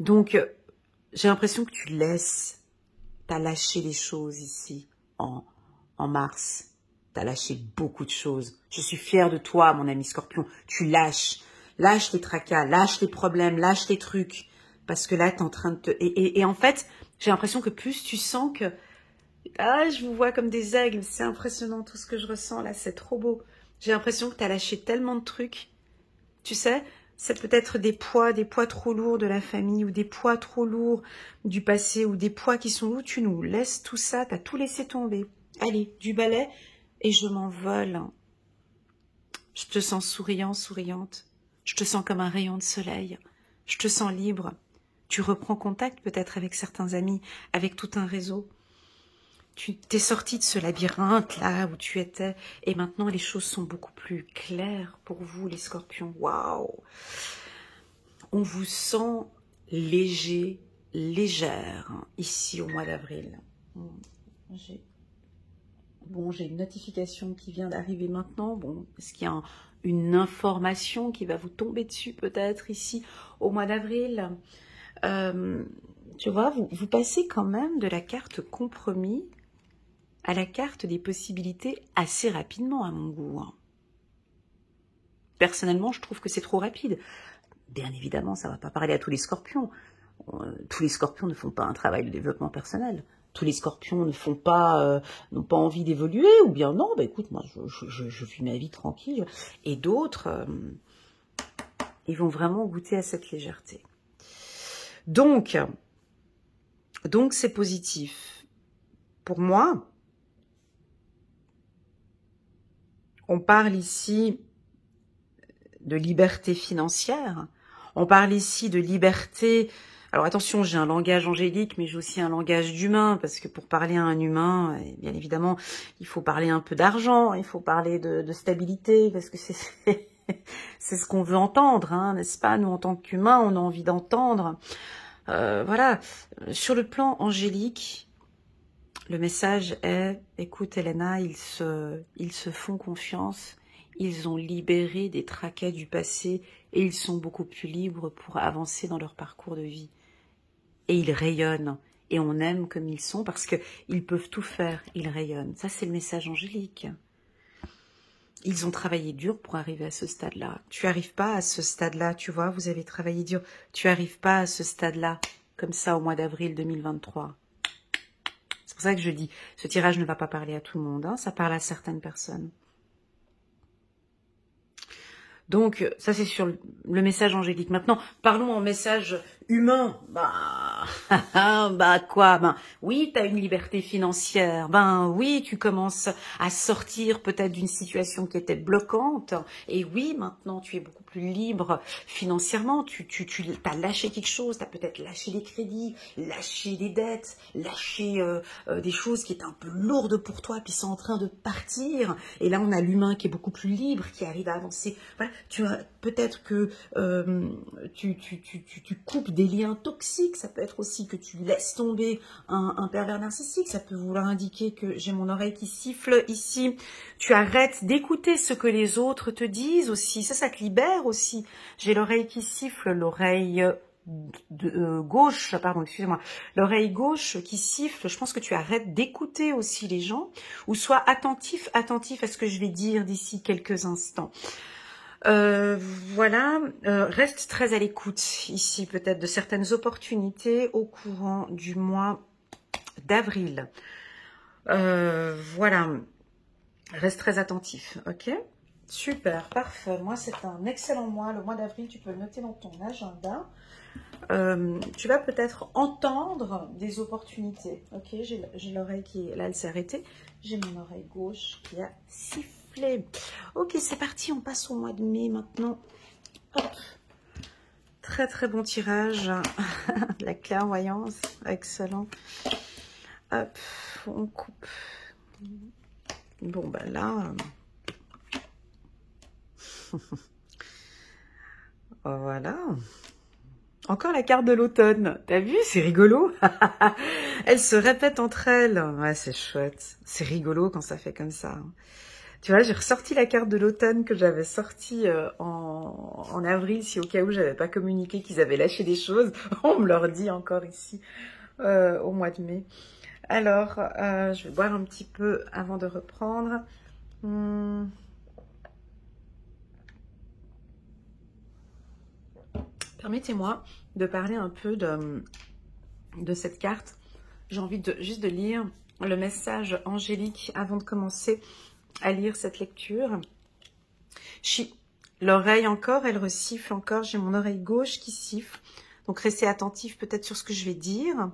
Donc, j'ai l'impression que tu laisses t'as lâché les choses ici en mars. T'as lâché beaucoup de choses. Je suis fière de toi, mon ami Scorpion. Tu lâches. Lâche les tracas, lâche les problèmes, lâche les trucs. Parce que là, t'es en train de te... Et en fait, j'ai l'impression que plus tu sens que... Ah, je vous vois comme des aigles. C'est impressionnant tout ce que je ressens là. C'est trop beau. J'ai l'impression que t'as lâché tellement de trucs. Tu sais, c'est peut-être des poids trop lourds de la famille ou des poids trop lourds du passé ou des poids qui sont où tu nous laisses tout ça. T'as tout laissé tomber. Allez, du balai et je m'envole. Je te sens souriant, souriante. Je te sens comme un rayon de soleil. Je te sens libre. Tu reprends contact peut-être avec certains amis, avec tout un réseau. Tu t'es sorti de ce labyrinthe là où tu étais et maintenant les choses sont beaucoup plus claires pour vous les scorpions. Waouh! On vous sent léger, légère ici au mois d'avril. Bon, j'ai une notification qui vient d'arriver maintenant. Bon, est-ce qu'il y a une information qui va vous tomber dessus peut-être ici au mois d'avril? Tu vois, vous passez quand même de la carte compromis à la carte des possibilités assez rapidement à mon goût. Personnellement, je trouve que c'est trop rapide. Bien évidemment, ça ne va pas parler à tous les scorpions. Tous les scorpions ne font pas un travail de développement personnel. Tous les scorpions n'ont pas envie d'évoluer, ou bien non, bah écoute, moi je vis ma vie tranquille. Et d'autres, ils vont vraiment goûter à cette légèreté. Donc c'est positif. Pour moi, on parle ici de liberté financière, on parle ici de liberté. Alors attention, j'ai un langage angélique, mais j'ai aussi un langage d'humain, parce que pour parler à un humain, bien évidemment, il faut parler un peu d'argent, il faut parler de stabilité, parce que c'est ce qu'on veut entendre, hein, n'est-ce pas? Nous, en tant qu'humains, on a envie d'entendre. Voilà, sur le plan angélique, le message est, écoute Elena, ils se font confiance, ils ont libéré des tracas du passé et ils sont beaucoup plus libres pour avancer dans leur parcours de vie. Et ils rayonnent, et on aime comme ils sont parce qu'ils peuvent tout faire, ils rayonnent. Ça, c'est le message angélique. Ils ont travaillé dur pour arriver à ce stade-là. Tu n'arrives pas à ce stade-là, tu vois, vous avez travaillé dur. Tu n'arrives pas à ce stade-là, comme ça, au mois d'avril 2023. C'est pour ça que je dis, ce tirage ne va pas parler à tout le monde, hein, ça parle à certaines personnes. Donc, ça c'est sur le message angélique. Maintenant, parlons en message humain. Oui, tu as une liberté financière. Oui, tu commences à sortir peut-être d'une situation qui était bloquante. Et oui, maintenant, tu es beaucoup plus libre financièrement. Tu as lâché quelque chose. Tu as peut-être lâché les crédits, lâché les dettes, lâché des choses qui étaient un peu lourdes pour toi, puis sont en train de partir. Et là, on a l'humain qui est beaucoup plus libre, qui arrive à avancer. Voilà, peut-être que tu coupes des liens toxiques, ça peut être aussi que tu laisses tomber un pervers narcissique, ça peut vouloir indiquer que j'ai mon oreille qui siffle ici, tu arrêtes d'écouter ce que les autres te disent aussi, ça te libère aussi, j'ai l'oreille qui siffle, l'oreille gauche, pardon, excusez-moi, l'oreille gauche qui siffle, je pense que tu arrêtes d'écouter aussi les gens, ou sois attentif à ce que je vais dire d'ici quelques instants. Voilà, reste très à l'écoute ici peut-être de certaines opportunités au courant du mois d'avril. Voilà, reste très attentif, ok? Super, parfait. Moi, c'est un excellent mois. Le mois d'avril, tu peux le noter dans ton agenda. Tu vas peut-être entendre des opportunités, ok? J'ai l'oreille qui, là, elle s'est arrêtée. J'ai mon oreille gauche qui a sifflé. Ok, c'est parti, on passe au mois de mai maintenant. Hop. Très très bon tirage. La clairvoyance, excellent. Hop, on coupe. Bon, ben là... Voilà. Encore la carte de l'automne. T'as vu, c'est rigolo. Elles se répètent entre elles. Ouais, c'est chouette. C'est rigolo quand ça fait comme ça. Tu vois, j'ai ressorti la carte de l'automne que j'avais sortie en avril, si au cas où j'avais pas communiqué qu'ils avaient lâché des choses. On me leur dit encore ici, au mois de mai. Alors, je vais boire un petit peu avant de reprendre. Permettez-moi de parler un peu de cette carte. J'ai envie juste de lire le message angélique avant de commencer à lire cette lecture. L'oreille encore, elle resiffle encore. J'ai mon oreille gauche qui siffle. Donc, restez attentif peut-être sur ce que je vais dire.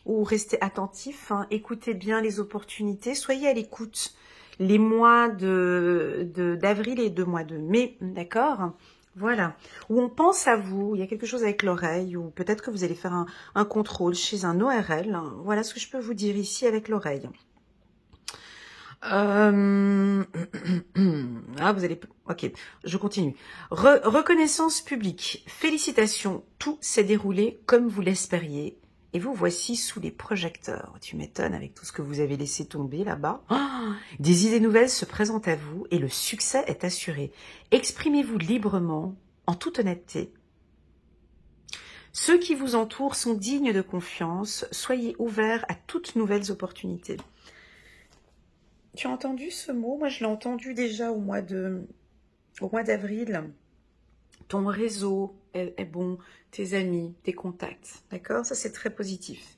Ou restez attentif, hein. Écoutez bien les opportunités. Soyez à l'écoute. Les mois d'avril et de mois de mai, d'accord? Voilà. Où on pense à vous. Il y a quelque chose avec l'oreille. Ou peut-être que vous allez faire un contrôle chez un ORL. Voilà ce que je peux vous dire ici avec l'oreille. Ah, vous allez... Ok, je continue. Reconnaissance publique. Félicitations, tout s'est déroulé comme vous l'espériez. Et vous voici sous les projecteurs. Tu m'étonnes avec tout ce que vous avez laissé tomber là-bas. Oh, des idées nouvelles se présentent à vous et le succès est assuré. Exprimez-vous librement, en toute honnêteté. Ceux qui vous entourent sont dignes de confiance. Soyez ouverts à toutes nouvelles opportunités. Tu as entendu ce mot? Moi, je l'ai entendu déjà au mois d'avril. Ton réseau est bon, tes amis, tes contacts, d'accord? Ça, c'est très positif.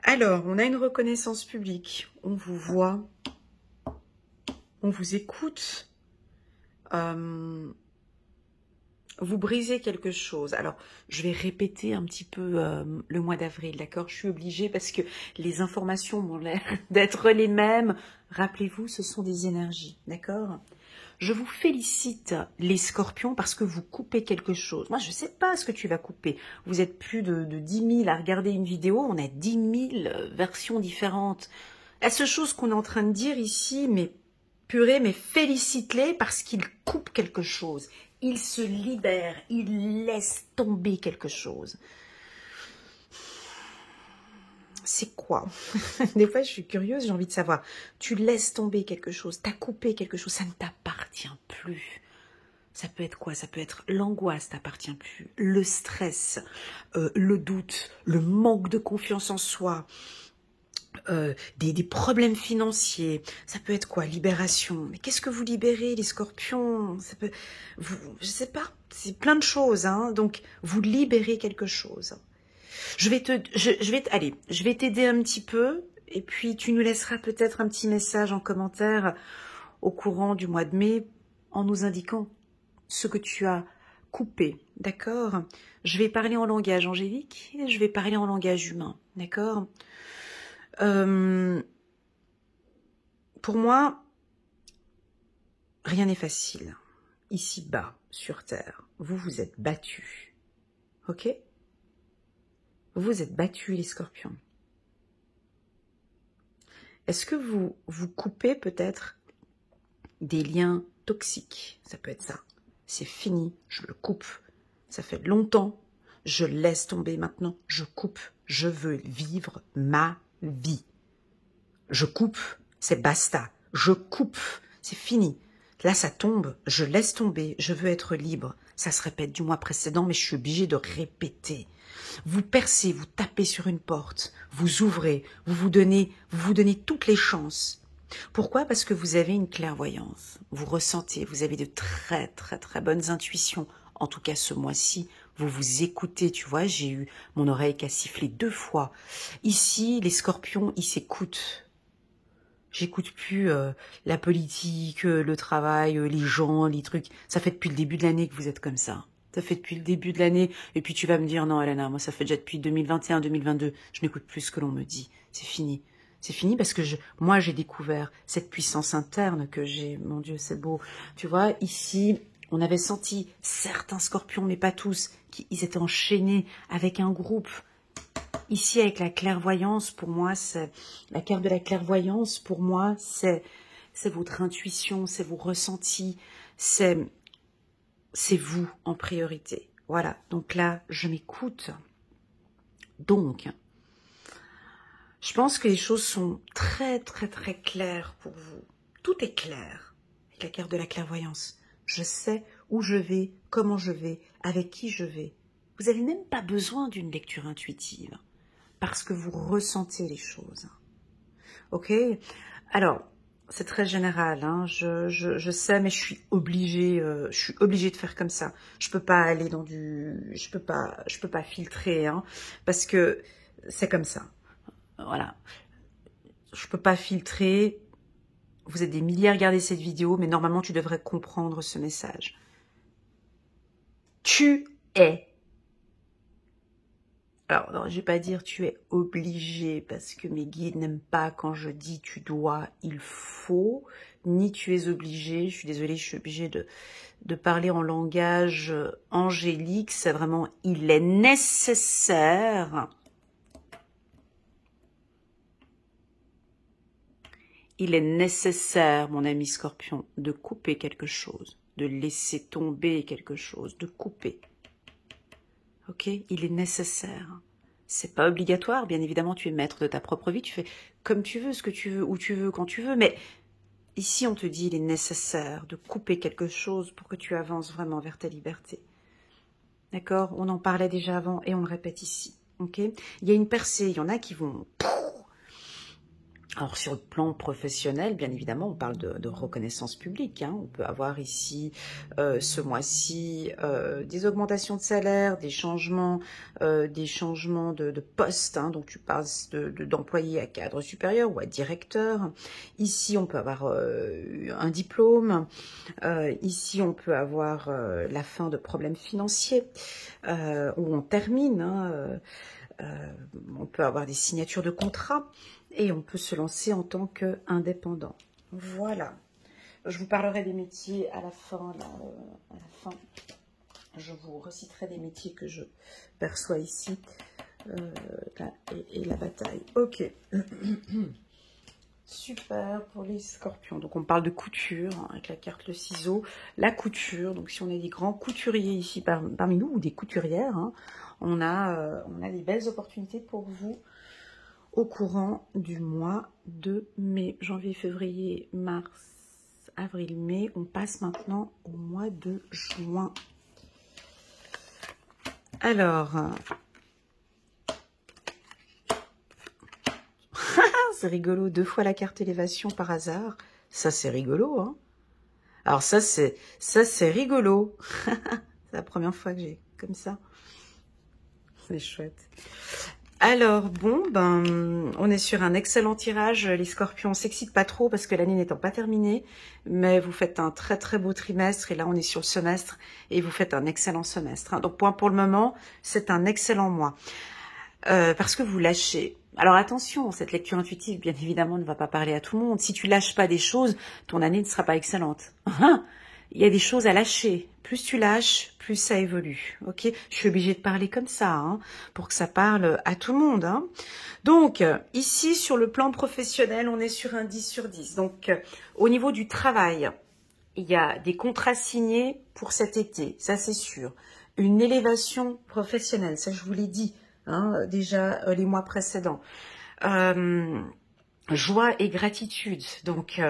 Alors, on a une reconnaissance publique. On vous voit, on vous écoute. Vous brisez quelque chose. Alors, je vais répéter un petit peu le mois d'avril, d'accord? Je suis obligée parce que les informations m'ont l'air d'être les mêmes. Rappelez-vous, ce sont des énergies, d'accord? Je vous félicite, les scorpions, parce que vous coupez quelque chose. Moi, je ne sais pas ce que tu vas couper. Vous êtes plus de 10 000 à regarder une vidéo. On a 10 000 versions différentes. La seule chose qu'on est en train de dire ici, mais purée, mais félicite-les parce qu'ils coupent quelque chose. Ils se libèrent, ils laissent tomber quelque chose. C'est quoi? Des fois, je suis curieuse, j'ai envie de savoir. Tu laisses tomber quelque chose, t'as coupé quelque chose, ça ne t'appartient plus. Ça peut être quoi? Ça peut être l'angoisse, t'appartient plus, le stress, le doute, le manque de confiance en soi, des problèmes financiers. Ça peut être quoi? Libération. Mais qu'est-ce que vous libérez, les scorpions? Ça peut, je sais pas, c'est plein de choses, hein. Donc, vous libérez quelque chose. Je vais t'aider un petit peu, et puis tu nous laisseras peut-être un petit message en commentaire au courant du mois de mai, en nous indiquant ce que tu as coupé, d'accord? Je vais parler en langage angélique, et je vais parler en langage humain, d'accord? Pour moi, rien n'est facile. Ici bas, sur Terre, vous vous êtes battus, ok? Vous vous êtes battus, les scorpions. Est-ce que vous coupez peut-être des liens toxiques? Ça peut être ça. C'est fini, je le coupe. Ça fait longtemps, je laisse tomber maintenant, je coupe. Je veux vivre ma vie. Je coupe, c'est basta. Je coupe, c'est fini. Là, ça tombe, je laisse tomber, je veux être libre. Ça se répète du mois précédent, mais je suis obligée de répéter. Vous percez, vous tapez sur une porte, vous ouvrez, vous vous donnez toutes les chances. Pourquoi? Parce que vous avez une clairvoyance. Vous ressentez, vous avez de très, très, très bonnes intuitions. En tout cas, ce mois-ci, vous vous écoutez, tu vois, j'ai eu mon oreille qui a sifflé 2 fois. Ici, les scorpions, ils s'écoutent. J'écoute plus la politique, le travail, les gens, les trucs. Ça fait depuis le début de l'année que vous êtes comme ça. Ça fait depuis le début de l'année. Et puis tu vas me dire, non Elena, moi ça fait déjà depuis 2021, 2022. Je n'écoute plus ce que l'on me dit. C'est fini. C'est fini parce que moi j'ai découvert cette puissance interne que j'ai. Mon Dieu, c'est beau. Tu vois, ici, on avait senti certains scorpions, mais pas tous, ils étaient enchaînés avec un groupe. Ici, avec la clairvoyance, pour moi, c'est la carte de la clairvoyance, pour moi, c'est votre intuition, c'est vos ressentis, c'est vous en priorité. Voilà, donc là, je m'écoute. Donc, je pense que les choses sont très, très, très claires pour vous. Tout est clair avec la carte de la clairvoyance. Je sais où je vais, comment je vais, avec qui je vais. Vous n'avez même pas besoin d'une lecture intuitive. Parce que vous ressentez les choses. Ok? Alors, c'est très général, hein. Je sais, mais je suis obligée de faire comme ça. Je peux pas aller dans je peux pas filtrer, hein, parce que c'est comme ça. Voilà. Je peux pas filtrer. Vous êtes des milliers à regarder cette vidéo, mais normalement, tu devrais comprendre ce message. Tu es. Alors, non, je vais pas dire tu es obligé, parce que mes guides n'aiment pas quand je dis tu dois, il faut, ni tu es obligé. Je suis désolée, je suis obligée de parler en langage angélique. C'est vraiment, il est nécessaire. Il est nécessaire, mon ami Scorpion, de couper quelque chose, de laisser tomber quelque chose, de couper. Ok? Il est nécessaire. C'est pas obligatoire, bien évidemment, tu es maître de ta propre vie, tu fais comme tu veux, ce que tu veux, où tu veux, quand tu veux, mais ici on te dit il est nécessaire de couper quelque chose pour que tu avances vraiment vers ta liberté. D'accord? On en parlait déjà avant et on le répète ici. Ok? Il y a une percée, il y en a qui vont... Alors sur le plan professionnel, bien évidemment, on parle de reconnaissance publique. Hein. On peut avoir ici, ce mois-ci, des augmentations de salaire, des changements de poste. Hein. Donc tu passes d'employé à cadre supérieur ou à directeur. Ici, on peut avoir un diplôme. Ici, on peut avoir la fin de problèmes financiers où on termine. Hein. On peut avoir des signatures de contrats. Et on peut se lancer en tant qu'indépendant. Voilà. Je vous parlerai des métiers à la fin. Je vous reciterai des métiers que je perçois ici. Et la bataille. Ok. Super pour les scorpions. Donc on parle de couture hein, avec la carte le ciseau. La couture. Donc si on a des grands couturiers ici parmi nous ou des couturières, hein, on a des belles opportunités pour vous. Au courant du mois de mai, janvier, février, mars, avril, mai. On passe maintenant au mois de juin. Alors, c'est rigolo, 2 fois la carte élévation par hasard. Ça, c'est rigolo, hein. Alors ça, c'est rigolo. C'est la première fois que j'ai comme ça. C'est chouette. Alors, bon, on est sur un excellent tirage. Les scorpions, on s'excite pas trop parce que l'année n'étant pas terminée. Mais vous faites un très très beau trimestre. Et là, on est sur le semestre. Et vous faites un excellent semestre. Hein. Donc, pour le moment, c'est un excellent mois. Parce que vous lâchez. Alors, attention, cette lecture intuitive, bien évidemment, ne va pas parler à tout le monde. Si tu lâches pas des choses, ton année ne sera pas excellente. Il y a des choses à lâcher. Plus tu lâches, plus ça évolue. Ok? Je suis obligée de parler comme ça, hein, pour que ça parle à tout le monde. Hein. Donc, ici, sur le plan professionnel, on est sur un 10 sur 10. Donc, au niveau du travail, il y a des contrats signés pour cet été, ça c'est sûr. Une élévation professionnelle, ça je vous l'ai dit, hein, déjà les mois précédents. Joie et gratitude. Donc,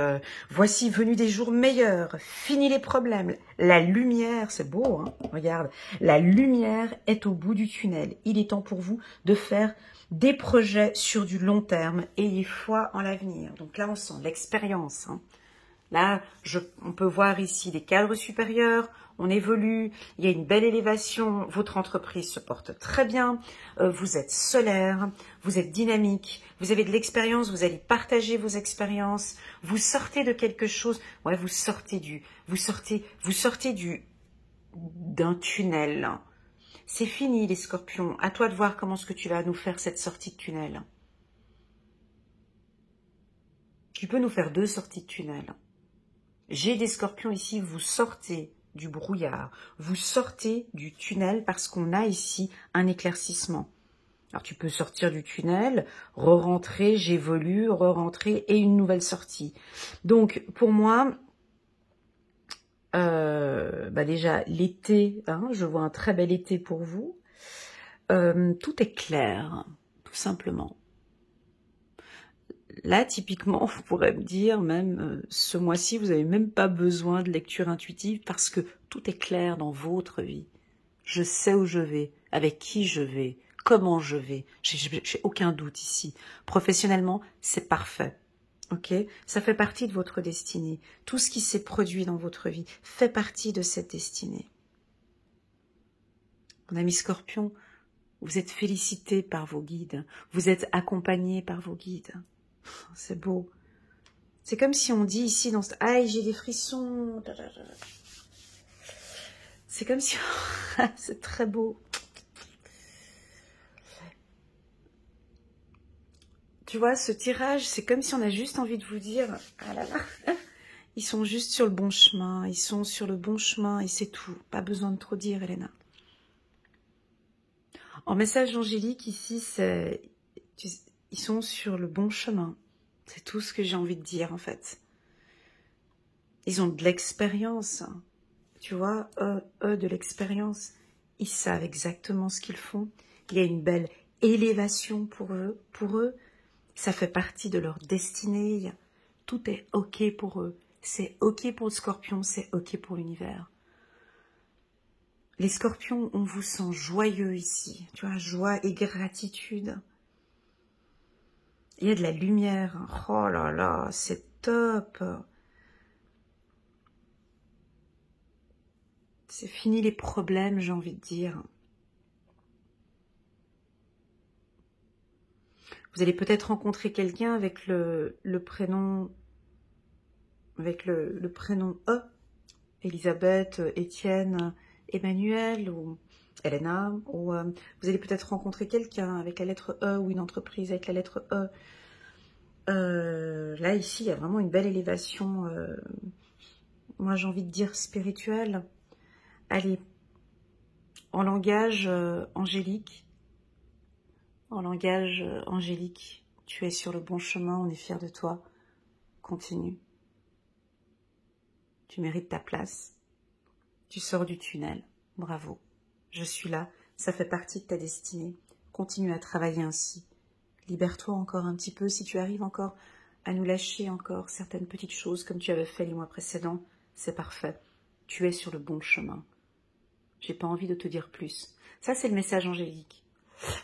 voici venu des jours meilleurs. Fini les problèmes. La lumière, c'est beau, hein. Regarde. La lumière est au bout du tunnel. Il est temps pour vous de faire des projets sur du long terme. Ayez foi en l'avenir. Donc là, on sent l'expérience. Hein. Là, on peut voir ici des cadres supérieurs. On évolue, il y a une belle élévation, votre entreprise se porte très bien, vous êtes solaire, vous êtes dynamique, vous avez de l'expérience, vous allez partager vos expériences, vous sortez de quelque chose, ouais, vous sortez d'un tunnel. C'est fini les scorpions, à toi de voir comment est-ce que tu vas nous faire cette sortie de tunnel. Tu peux nous faire 2 sorties de tunnel. J'ai des scorpions ici, vous sortez du brouillard, vous sortez du tunnel parce qu'on a ici un éclaircissement. Alors tu peux sortir du tunnel, re-rentrer, j'évolue, re-rentrer et une nouvelle sortie. Donc pour moi, déjà l'été, hein, je vois un très bel été pour vous. Tout est clair, tout simplement. Là, typiquement, on pourrait me dire, même ce mois-ci, vous n'avez même pas besoin de lecture intuitive parce que tout est clair dans votre vie. Je sais où je vais, avec qui je vais, comment je vais. J'ai aucun doute ici. Professionnellement, c'est parfait. Ok, ça fait partie de votre destinée. Tout ce qui s'est produit dans votre vie fait partie de cette destinée. Mon ami Scorpion, vous êtes félicité par vos guides. Vous êtes accompagné par vos guides. C'est beau. C'est comme si on dit ici dans ce... Aïe, j'ai des frissons. C'est comme si... C'est très beau. Tu vois, ce tirage, c'est comme si on a juste envie de vous dire... Ah là là. Ils sont juste sur le bon chemin. Ils sont sur le bon chemin et c'est tout. Pas besoin de trop dire, Elena. En message angélique, ici, c'est... Ils sont sur le bon chemin. C'est tout ce que j'ai envie de dire, en fait. Ils ont de l'expérience. Tu vois, eux, de l'expérience. Ils savent exactement ce qu'ils font. Il y a une belle élévation pour eux. Pour eux, ça fait partie de leur destinée. Tout est OK pour eux. C'est OK pour le Scorpion, c'est OK pour l'univers. Les Scorpions, on vous sent joyeux ici. Tu vois, joie et gratitude. Il y a de la lumière. Oh là là, c'est top. C'est fini les problèmes, j'ai envie de dire. Vous allez peut-être rencontrer quelqu'un avec le prénom... Avec le prénom E. Elisabeth, Étienne, Emmanuel ou Elena. Ou vous allez peut-être rencontrer quelqu'un avec la lettre E ou une entreprise avec la lettre E. Là, ici, il y a vraiment une belle élévation, moi j'ai envie de dire spirituelle. Allez, en langage angélique, tu es sur le bon chemin, on est fiers de toi, continue. Tu mérites ta place, tu sors du tunnel, bravo, je suis là, ça fait partie de ta destinée, continue à travailler ainsi. Libère-toi encore un petit peu si tu arrives encore à nous lâcher encore certaines petites choses comme tu avais fait les mois précédents. C'est parfait. Tu es sur le bon chemin. J'ai pas envie de te dire plus. Ça, c'est le message angélique.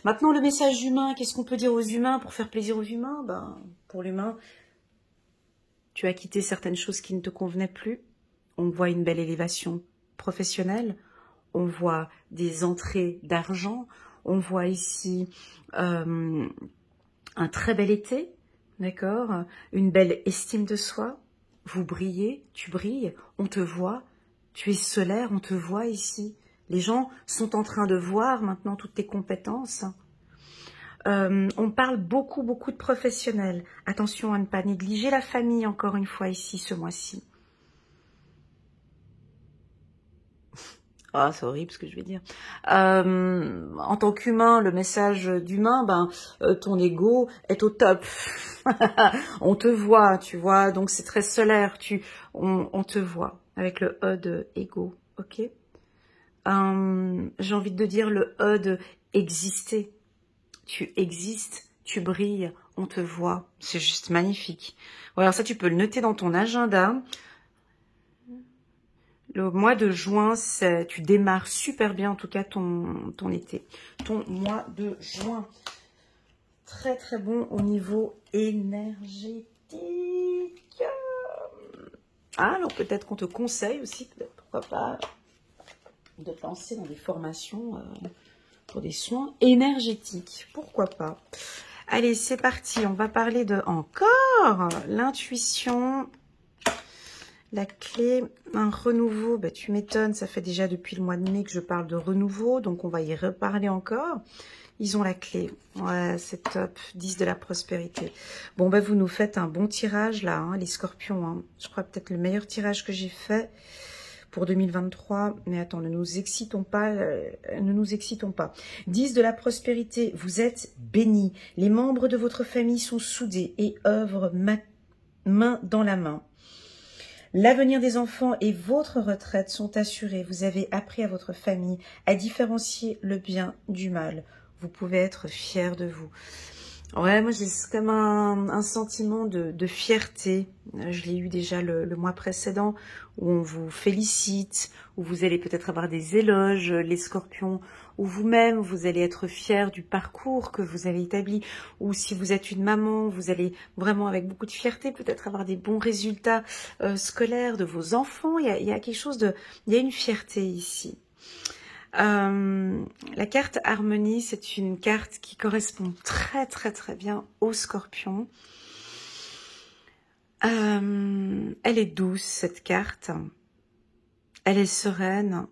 Maintenant, le message humain. Qu'est-ce qu'on peut dire aux humains pour faire plaisir aux humains? Ben, pour l'humain, tu as quitté certaines choses qui ne te convenaient plus. On voit une belle élévation professionnelle. On voit des entrées d'argent. On voit ici... un très bel été, d'accord? Une belle estime de soi. Vous brillez, tu brilles, on te voit. Tu es solaire, on te voit ici. Les gens sont en train de voir maintenant toutes tes compétences. On parle beaucoup de professionnels. Attention à ne pas négliger la famille, encore une fois, ici, ce mois-ci. Ah, c'est horrible ce que je vais dire. En tant qu'humain, le message d'humain, ton ego est au top. On te voit, tu vois, donc c'est très solaire. On te voit avec le E de ego, ok. J'ai envie de dire le E de exister. Tu existes, tu brilles, on te voit. C'est juste magnifique. Voilà, ça tu peux le noter dans ton agenda. Le mois de juin, tu démarres super bien, en tout cas, ton été. Ton mois de juin. Très, très bon au niveau énergétique. Ah, alors peut-être qu'on te conseille aussi, pourquoi pas, de te lancer dans des formations pour des soins énergétiques. Pourquoi pas. Allez, c'est parti. On va parler de encore l'intuition. La clé, un renouveau, tu m'étonnes, ça fait déjà depuis le mois de mai que je parle de renouveau, donc on va y reparler encore. Ils ont la clé, ouais, c'est top, 10 de la prospérité. Bon, vous nous faites un bon tirage là, hein, les scorpions, hein. Je crois peut-être le meilleur tirage que j'ai fait pour 2023, mais attends, ne nous excitons pas, 10 de la prospérité, vous êtes bénis, les membres de votre famille sont soudés et œuvrent main dans la main. L'avenir des enfants et votre retraite sont assurés. Vous avez appris à votre famille à différencier le bien du mal. Vous pouvez être fiers de vous. Ouais, moi j'ai comme un sentiment de fierté. Je l'ai eu déjà le mois précédent où on vous félicite, où vous allez peut-être avoir des éloges. Les scorpions, ou vous-même, vous allez être fier du parcours que vous avez établi, ou si vous êtes une maman, vous allez vraiment avec beaucoup de fierté peut-être avoir des bons résultats scolaires de vos enfants. Il y a quelque chose de... Il y a une fierté ici. La carte Harmonie, c'est une carte qui correspond très très très bien au Scorpion. Elle est douce, cette carte. Elle est sereine.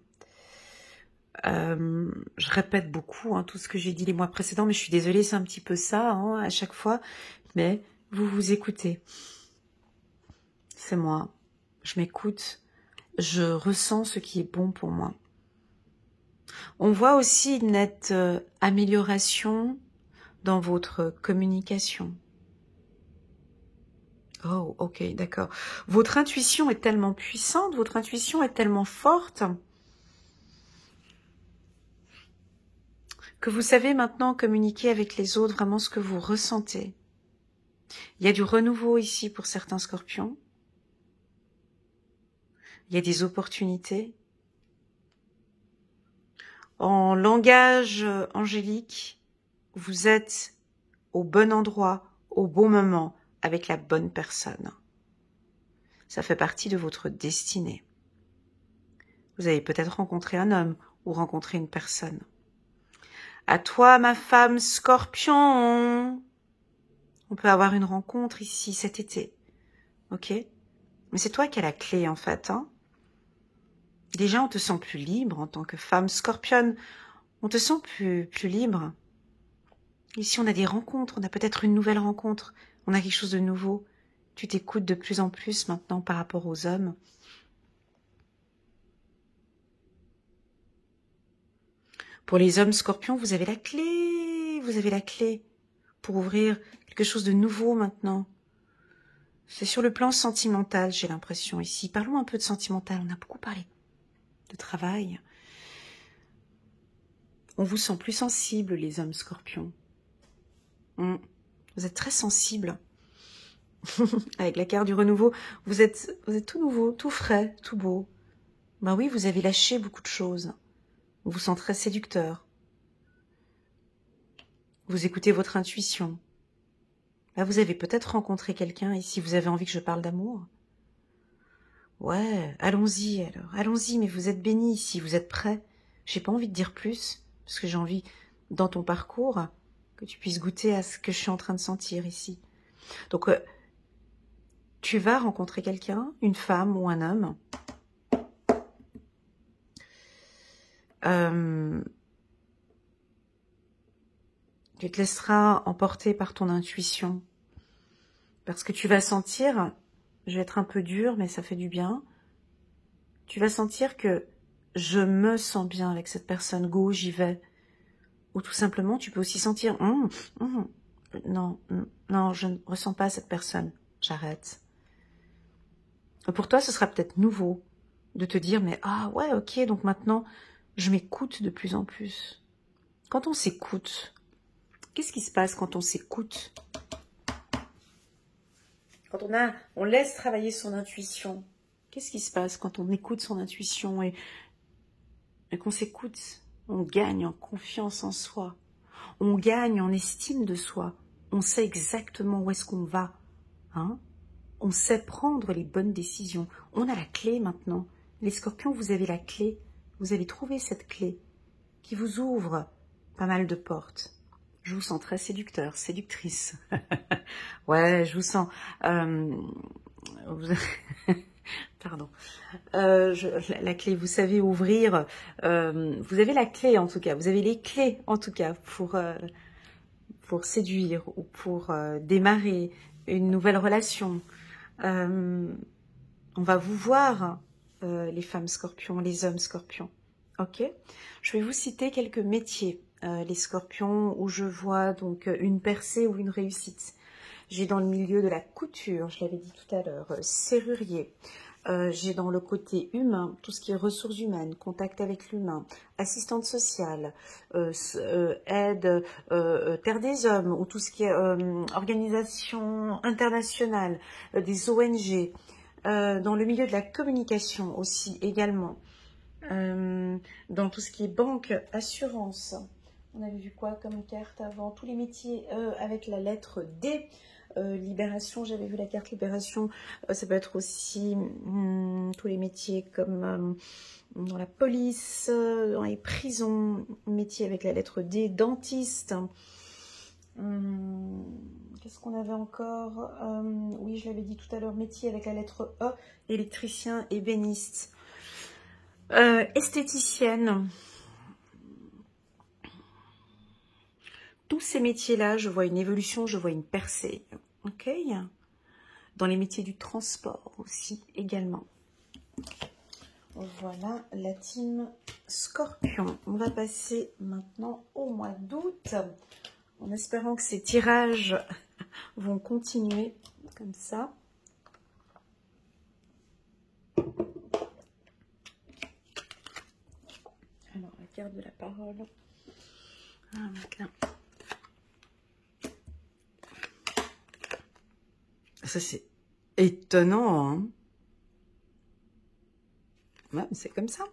Je répète beaucoup tout ce que j'ai dit les mois précédents, mais je suis désolée, c'est un petit peu ça à chaque fois. Mais vous vous écoutez. C'est moi. Je m'écoute. Je ressens ce qui est bon pour moi. On voit aussi une nette amélioration dans votre communication. Oh, ok, d'accord. Votre intuition est tellement puissante, votre intuition est tellement forte que vous savez maintenant communiquer avec les autres vraiment ce que vous ressentez. Il y a du renouveau ici pour certains scorpions. Il y a des opportunités. En langage angélique, vous êtes au bon endroit, au bon moment, avec la bonne personne. Ça fait partie de votre destinée. Vous avez peut-être rencontré un homme ou rencontré une personne. À toi, ma femme Scorpion. On peut avoir une rencontre ici cet été. Ok? Mais c'est toi qui as la clé en fait. Déjà, on te sent plus libre en tant que femme Scorpion. On te sent plus libre. Ici, on a des rencontres. On a peut-être une nouvelle rencontre. On a quelque chose de nouveau. Tu t'écoutes de plus en plus maintenant par rapport aux hommes. Pour les hommes Scorpions, vous avez la clé. Vous avez la clé pour ouvrir quelque chose de nouveau maintenant. C'est sur le plan sentimental, j'ai l'impression ici. Parlons un peu de sentimental. On a beaucoup parlé de travail. On vous sent plus sensible, les hommes Scorpions. Vous êtes très sensible. Avec la carte du renouveau, vous êtes tout nouveau, tout frais, tout beau. Ben oui, vous avez lâché beaucoup de choses. On vous sent très séducteur. Vous écoutez votre intuition. Là, vous avez peut-être rencontré quelqu'un ici. Vous avez envie que je parle d'amour? Ouais, allons-y alors. Allons-y, mais vous êtes bénis ici. Vous êtes prêts? J'ai pas envie de dire plus, parce que j'ai envie, dans ton parcours, que tu puisses goûter à ce que je suis en train de sentir ici. Donc, tu vas rencontrer quelqu'un, une femme ou un homme. Tu te laisseras emporter par ton intuition. Parce que tu vas sentir, je vais être un peu dure, mais ça fait du bien. Tu vas sentir que je me sens bien avec cette personne, go, j'y vais. Ou tout simplement, tu peux aussi sentir, non, je ne ressens pas cette personne, j'arrête. Pour toi, ce sera peut-être nouveau de te dire, mais ah ouais, ok, donc maintenant, je m'écoute de plus en plus. Quand on s'écoute, qu'est-ce qui se passe quand on s'écoute? Quand on laisse travailler son intuition, qu'est-ce qui se passe quand on écoute son intuition et qu'on s'écoute? On gagne en confiance en soi. On gagne en estime de soi. On sait exactement où est-ce qu'on va. On sait prendre les bonnes décisions. On a la clé maintenant. Les Scorpions, vous avez la clé. Vous avez trouvé cette clé qui vous ouvre pas mal de portes. Je vous sens très séducteur, séductrice. Ouais, je vous sens... Pardon. La clé, vous savez ouvrir. Vous avez la clé en tout cas. Vous avez les clés en tout cas pour séduire ou pour démarrer une nouvelle relation. On va vous voir, les femmes Scorpions, les hommes Scorpions. Ok. Je vais vous citer quelques métiers. Les Scorpions, où je vois donc une percée ou une réussite. J'ai dans le milieu de la couture, je l'avais dit tout à l'heure, serrurier. J'ai dans le côté humain, tout ce qui est ressources humaines, contact avec l'humain, assistante sociale, aide, Terre des Hommes, ou tout ce qui est organisation internationale, des ONG. Dans le milieu de la communication aussi également. dans tout ce qui est banque, assurance. On avait vu quoi comme carte avant? Tous les métiers avec la lettre D. Libération, j'avais vu la carte libération. Ça peut être aussi tous les métiers comme dans la police, dans les prisons, métiers avec la lettre D, dentiste. Qu'est-ce qu'on avait encore? Oui, je l'avais dit tout à l'heure, métier avec la lettre E, électricien, ébéniste. Esthéticienne. Tous ces métiers-là, je vois une évolution, je vois une percée. Ok? Dans les métiers du transport aussi, également. Voilà la team Scorpion. On va passer maintenant au mois d'août, en espérant que ces tirages vont continuer comme ça. Alors, la carte de la parole. Ah, maintenant. Ça, c'est étonnant, hein? Ouais, c'est comme ça.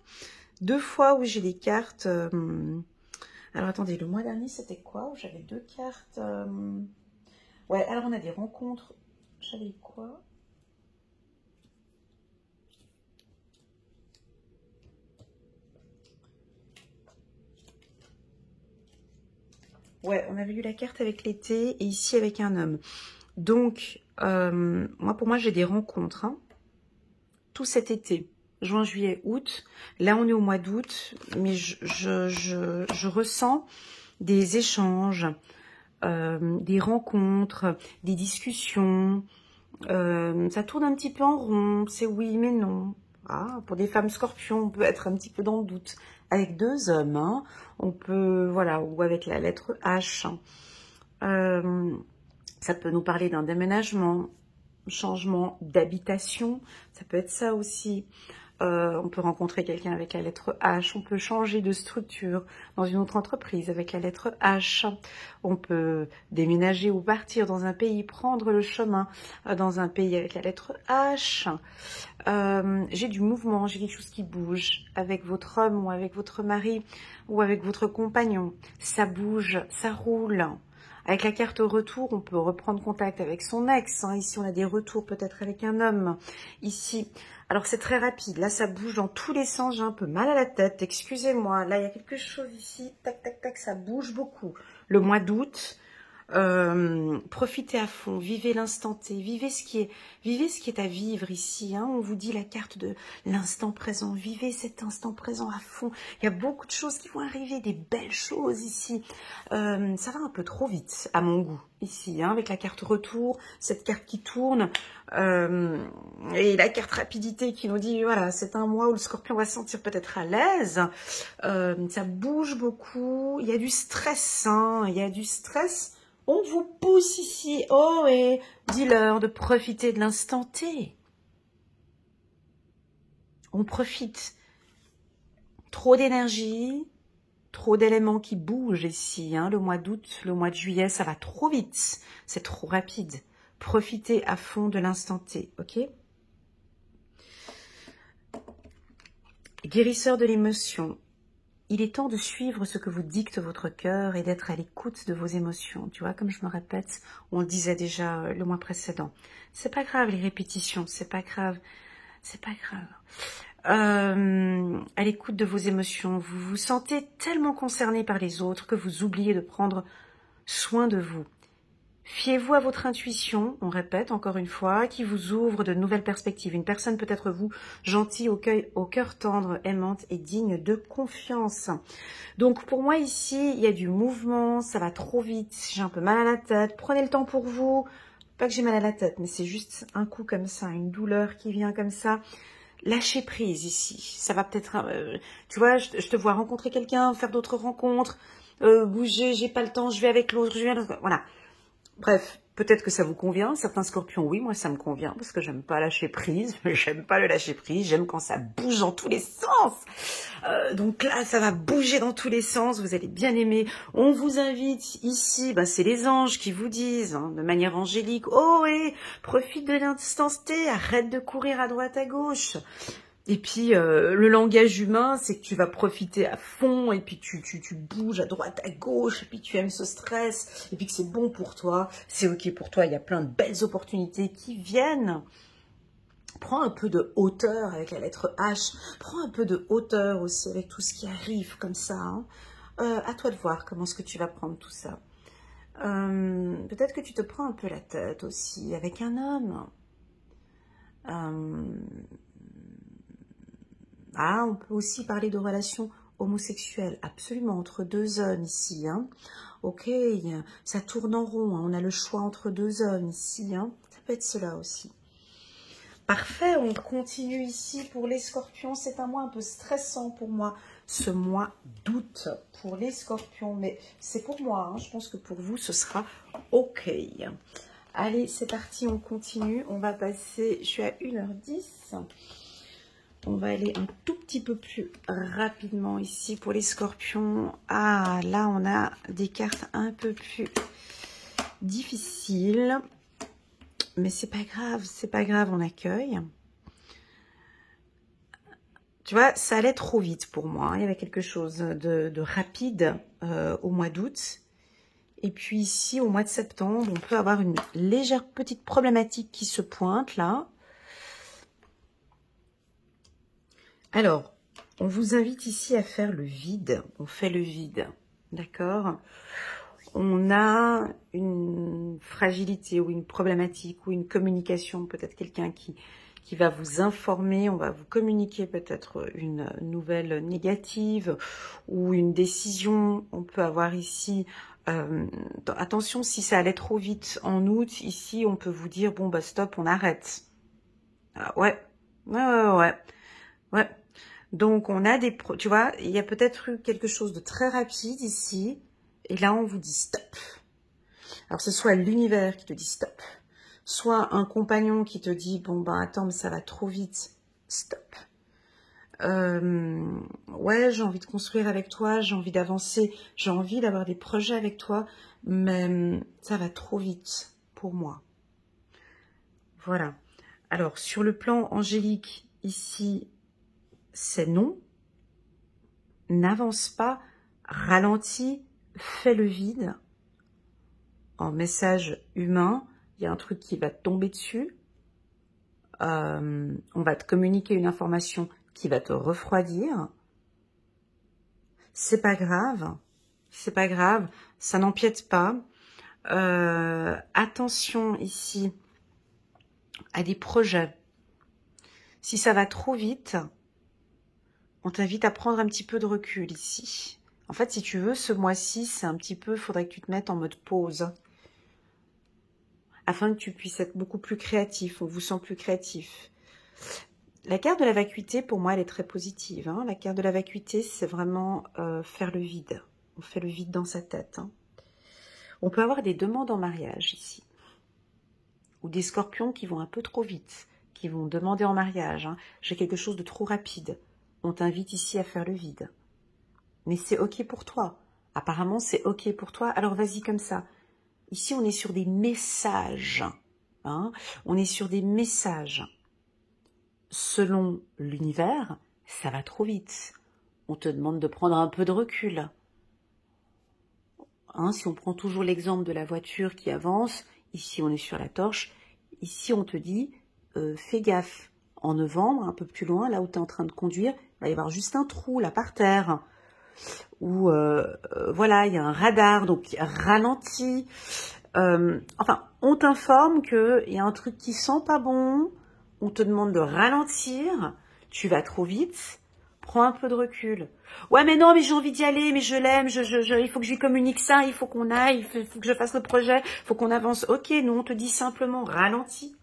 2 fois où j'ai des cartes... Alors, attendez, le mois dernier, c'était quoi? Où j'avais 2 cartes... Ouais, alors on a des rencontres. J'avais quoi? Ouais, on avait eu la carte avec l'été et ici avec un homme. Donc, pour moi, j'ai des rencontres. Hein, tout cet été. Juin, juillet, août. Là, on est au mois d'août. Mais je ressens des échanges, des rencontres, des discussions. Ça tourne un petit peu en rond. C'est oui, mais non. Ah, pour des femmes scorpions, on peut être un petit peu dans le doute. Avec 2 hommes, hein, on peut, voilà, ou avec la lettre H. Ça peut nous parler d'un déménagement, changement d'habitation. Ça peut être ça aussi. On peut rencontrer quelqu'un avec la lettre H. On peut changer de structure dans une autre entreprise avec la lettre H. On peut déménager ou partir dans un pays, prendre le chemin dans un pays avec la lettre H. J'ai du mouvement, j'ai quelque chose qui bouge avec votre homme ou avec votre mari ou avec votre compagnon. Ça bouge, ça roule. Avec la carte retour, on peut reprendre contact avec son ex. Hein. Ici, on a des retours peut-être avec un homme. Ici, alors c'est très rapide. Là, ça bouge dans tous les sens. J'ai un peu mal à la tête. Excusez-moi. Là, il y a quelque chose ici. Tac, tac, tac. Ça bouge beaucoup. Le mois d'août, profitez à fond. Vivez l'instant T. Vivez ce qui est à vivre ici. Hein. On vous dit la carte de l'instant présent. Vivez cet instant présent à fond. Il y a beaucoup de choses qui vont arriver. Des belles choses ici. Ça va un peu trop vite à mon goût ici, hein, avec la carte retour, cette carte qui tourne et la carte rapidité qui nous dit voilà, c'est un mois où le scorpion va se sentir peut-être à l'aise. Ça bouge beaucoup, il y a du stress, hein, il y a du stress. On vous pousse ici, oh et dis-leur de profiter de l'instant T. On profite. Trop d'énergie. Trop d'éléments qui bougent ici, hein. Le mois d'août, le mois de juillet, ça va trop vite. C'est trop rapide. Profitez à fond de l'instant T, ok? Guérisseur de l'émotion. Il est temps de suivre ce que vous dicte votre cœur et d'être à l'écoute de vos émotions. Tu vois, comme je me répète, on le disait déjà le mois précédent. C'est pas grave les répétitions, c'est pas grave. C'est pas grave. À l'écoute de vos émotions, vous vous sentez tellement concerné par les autres que vous oubliez de prendre soin de vous. Fiez-vous à votre intuition, on répète encore une fois, qui vous ouvre de nouvelles perspectives. Une personne peut être vous, gentille, au cœur tendre, aimante et digne de confiance. Donc pour moi ici, il y a du mouvement, ça va trop vite, j'ai un peu mal à la tête. Prenez le temps pour vous. Pas que j'ai mal à la tête, mais c'est juste un coup comme ça, une douleur qui vient comme ça. Lâchez prise ici. Ça va peut-être... tu vois, je te vois rencontrer quelqu'un, faire d'autres rencontres, bouger, j'ai pas le temps, je vais avec l'autre, je vais... Voilà. Bref, peut-être que ça vous convient. Certains scorpions, oui, moi ça me convient parce que j'aime pas lâcher prise. J'aime pas le lâcher prise. J'aime quand ça bouge dans tous les sens. Donc là, ça va bouger dans tous les sens. Vous allez bien aimer. On vous invite ici. Ben, c'est les anges qui vous disent, hein, de manière angélique. Oh, et profite de l'instant T. Arrête de courir à droite, à gauche. Et puis, le langage humain, c'est que tu vas profiter à fond, et puis tu bouges à droite, à gauche, et puis tu aimes ce stress, et puis que c'est bon pour toi, c'est ok pour toi, il y a plein de belles opportunités qui viennent. Prends un peu de hauteur avec la lettre H, prends un peu de hauteur aussi avec tout ce qui arrive comme ça. Hein. À toi de voir comment est-ce que tu vas prendre tout ça. Peut-être que tu te prends un peu la tête aussi avec un homme. On peut aussi parler de relations homosexuelles, absolument, entre deux hommes ici. Hein. Ok, ça tourne en rond, hein. On a le choix entre deux hommes ici. Hein. Ça peut être cela aussi. Parfait, on continue ici pour les scorpions. C'est un mois un peu stressant pour moi, ce mois d'août pour les scorpions. Mais c'est pour moi, hein. Je pense que pour vous, ce sera ok. Allez, c'est parti, on continue. On va passer, je suis à 1h10. On va aller un tout petit peu plus rapidement ici pour les scorpions. Ah, là, on a des cartes un peu plus difficiles. Mais c'est pas grave, on accueille. Tu vois, ça allait trop vite pour moi. Hein. Il y avait quelque chose de rapide au mois d'août. Et puis ici, au mois de septembre, on peut avoir une légère petite problématique qui se pointe là. Alors, on vous invite ici à faire le vide. On fait le vide, d'accord? On a une fragilité ou une problématique ou une communication, peut-être quelqu'un qui va vous informer, on va vous communiquer peut-être une nouvelle négative ou une décision. On peut avoir ici, attention si ça allait trop vite en août, ici on peut vous dire, bon bah stop, on arrête. Ah, ouais. Donc on a des, tu vois, il y a peut-être eu quelque chose de très rapide ici, et là on vous dit stop. Alors ce soit l'univers qui te dit stop, soit un compagnon qui te dit bon ben attends mais ça va trop vite, stop. Ouais, j'ai envie de construire avec toi, j'ai envie d'avancer, j'ai envie d'avoir des projets avec toi, mais ça va trop vite pour moi. Voilà. Alors sur le plan angélique ici, c'est non. N'avance pas, ralentis, fais le vide. En message humain, il y a un truc qui va te tomber dessus. On va te communiquer une information qui va te refroidir. C'est pas grave, ça n'empiète pas. Attention ici à des projets. Si ça va trop vite, on t'invite à prendre un petit peu de recul ici. En fait, si tu veux, ce mois-ci, c'est un petit peu, il faudrait que tu te mettes en mode pause. Afin que tu puisses être beaucoup plus créatif, on vous sent plus créatif. La carte de la vacuité, pour moi, elle est très positive. Hein. La carte de la vacuité, c'est vraiment faire le vide. On fait le vide dans sa tête. Hein. On peut avoir des demandes en mariage ici. Ou des scorpions qui vont un peu trop vite, qui vont demander en mariage. Hein. J'ai quelque chose de trop rapide. On t'invite ici à faire le vide. Mais c'est ok pour toi. Apparemment, c'est ok pour toi. Alors vas-y comme ça. Ici, on est sur des messages. Hein. On est sur des messages. Selon l'univers, ça va trop vite. On te demande de prendre un peu de recul. Hein, si on prend toujours l'exemple de la voiture qui avance, ici on est sur la torche, ici on te dit, fais gaffe. En novembre, un peu plus loin, là où tu es en train de conduire, il va y avoir juste un trou là par terre. Ou voilà, il y a un radar, donc ralentis. Enfin, on t'informe qu'il y a un truc qui sent pas bon, on te demande de ralentir, tu vas trop vite, prends un peu de recul. Ouais, mais non, mais j'ai envie d'y aller, mais je l'aime, il faut que je lui communique ça, il faut qu'on aille, il faut que je fasse le projet, il faut qu'on avance. Ok, nous on te dit simplement ralentis.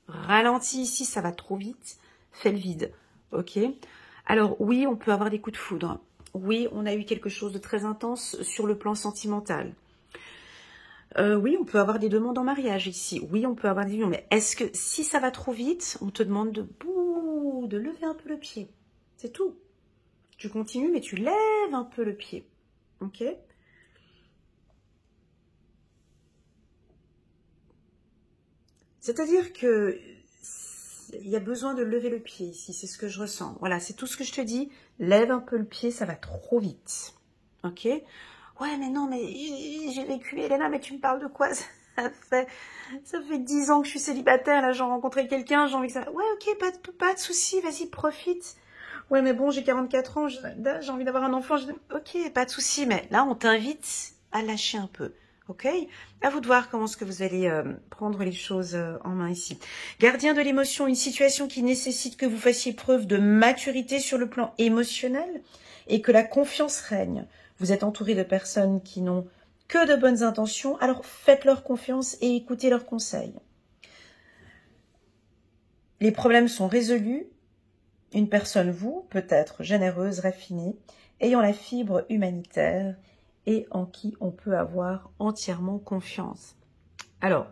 Ralentis ici, ça va trop vite, fais le vide. Ok. Alors oui, on peut avoir des coups de foudre. Oui, on a eu quelque chose de très intense sur le plan sentimental. Oui, on peut avoir des demandes en mariage ici. Oui, on peut avoir des unions. Mais est-ce que si ça va trop vite, on te demande de lever un peu le pied. C'est tout. Tu continues, mais tu lèves un peu le pied. Ok? C'est-à-dire que il y a besoin de lever le pied ici, c'est ce que je ressens. Voilà, c'est tout ce que je te dis. Lève un peu le pied, ça va trop vite. Ok? Ouais, mais non, mais j'ai vécu, Elena, mais tu me parles de quoi? Ça fait 10 ans que je suis célibataire, là, j'ai rencontré quelqu'un, j'ai envie que ça... Ouais, ok, pas de souci, vas-y, profite. Ouais, mais bon, j'ai 44 ans, j'ai envie d'avoir un enfant. Ok, pas de souci, mais là, on t'invite à lâcher un peu. Ok? À vous de voir comment est-ce que vous allez prendre les choses en main ici. Gardien de l'émotion, une situation qui nécessite que vous fassiez preuve de maturité sur le plan émotionnel et que la confiance règne. Vous êtes entouré de personnes qui n'ont que de bonnes intentions, alors faites-leur confiance et écoutez leurs conseils. Les problèmes sont résolus. Une personne, vous, peut être généreuse, raffinée, ayant la fibre humanitaire et en qui on peut avoir entièrement confiance. Alors,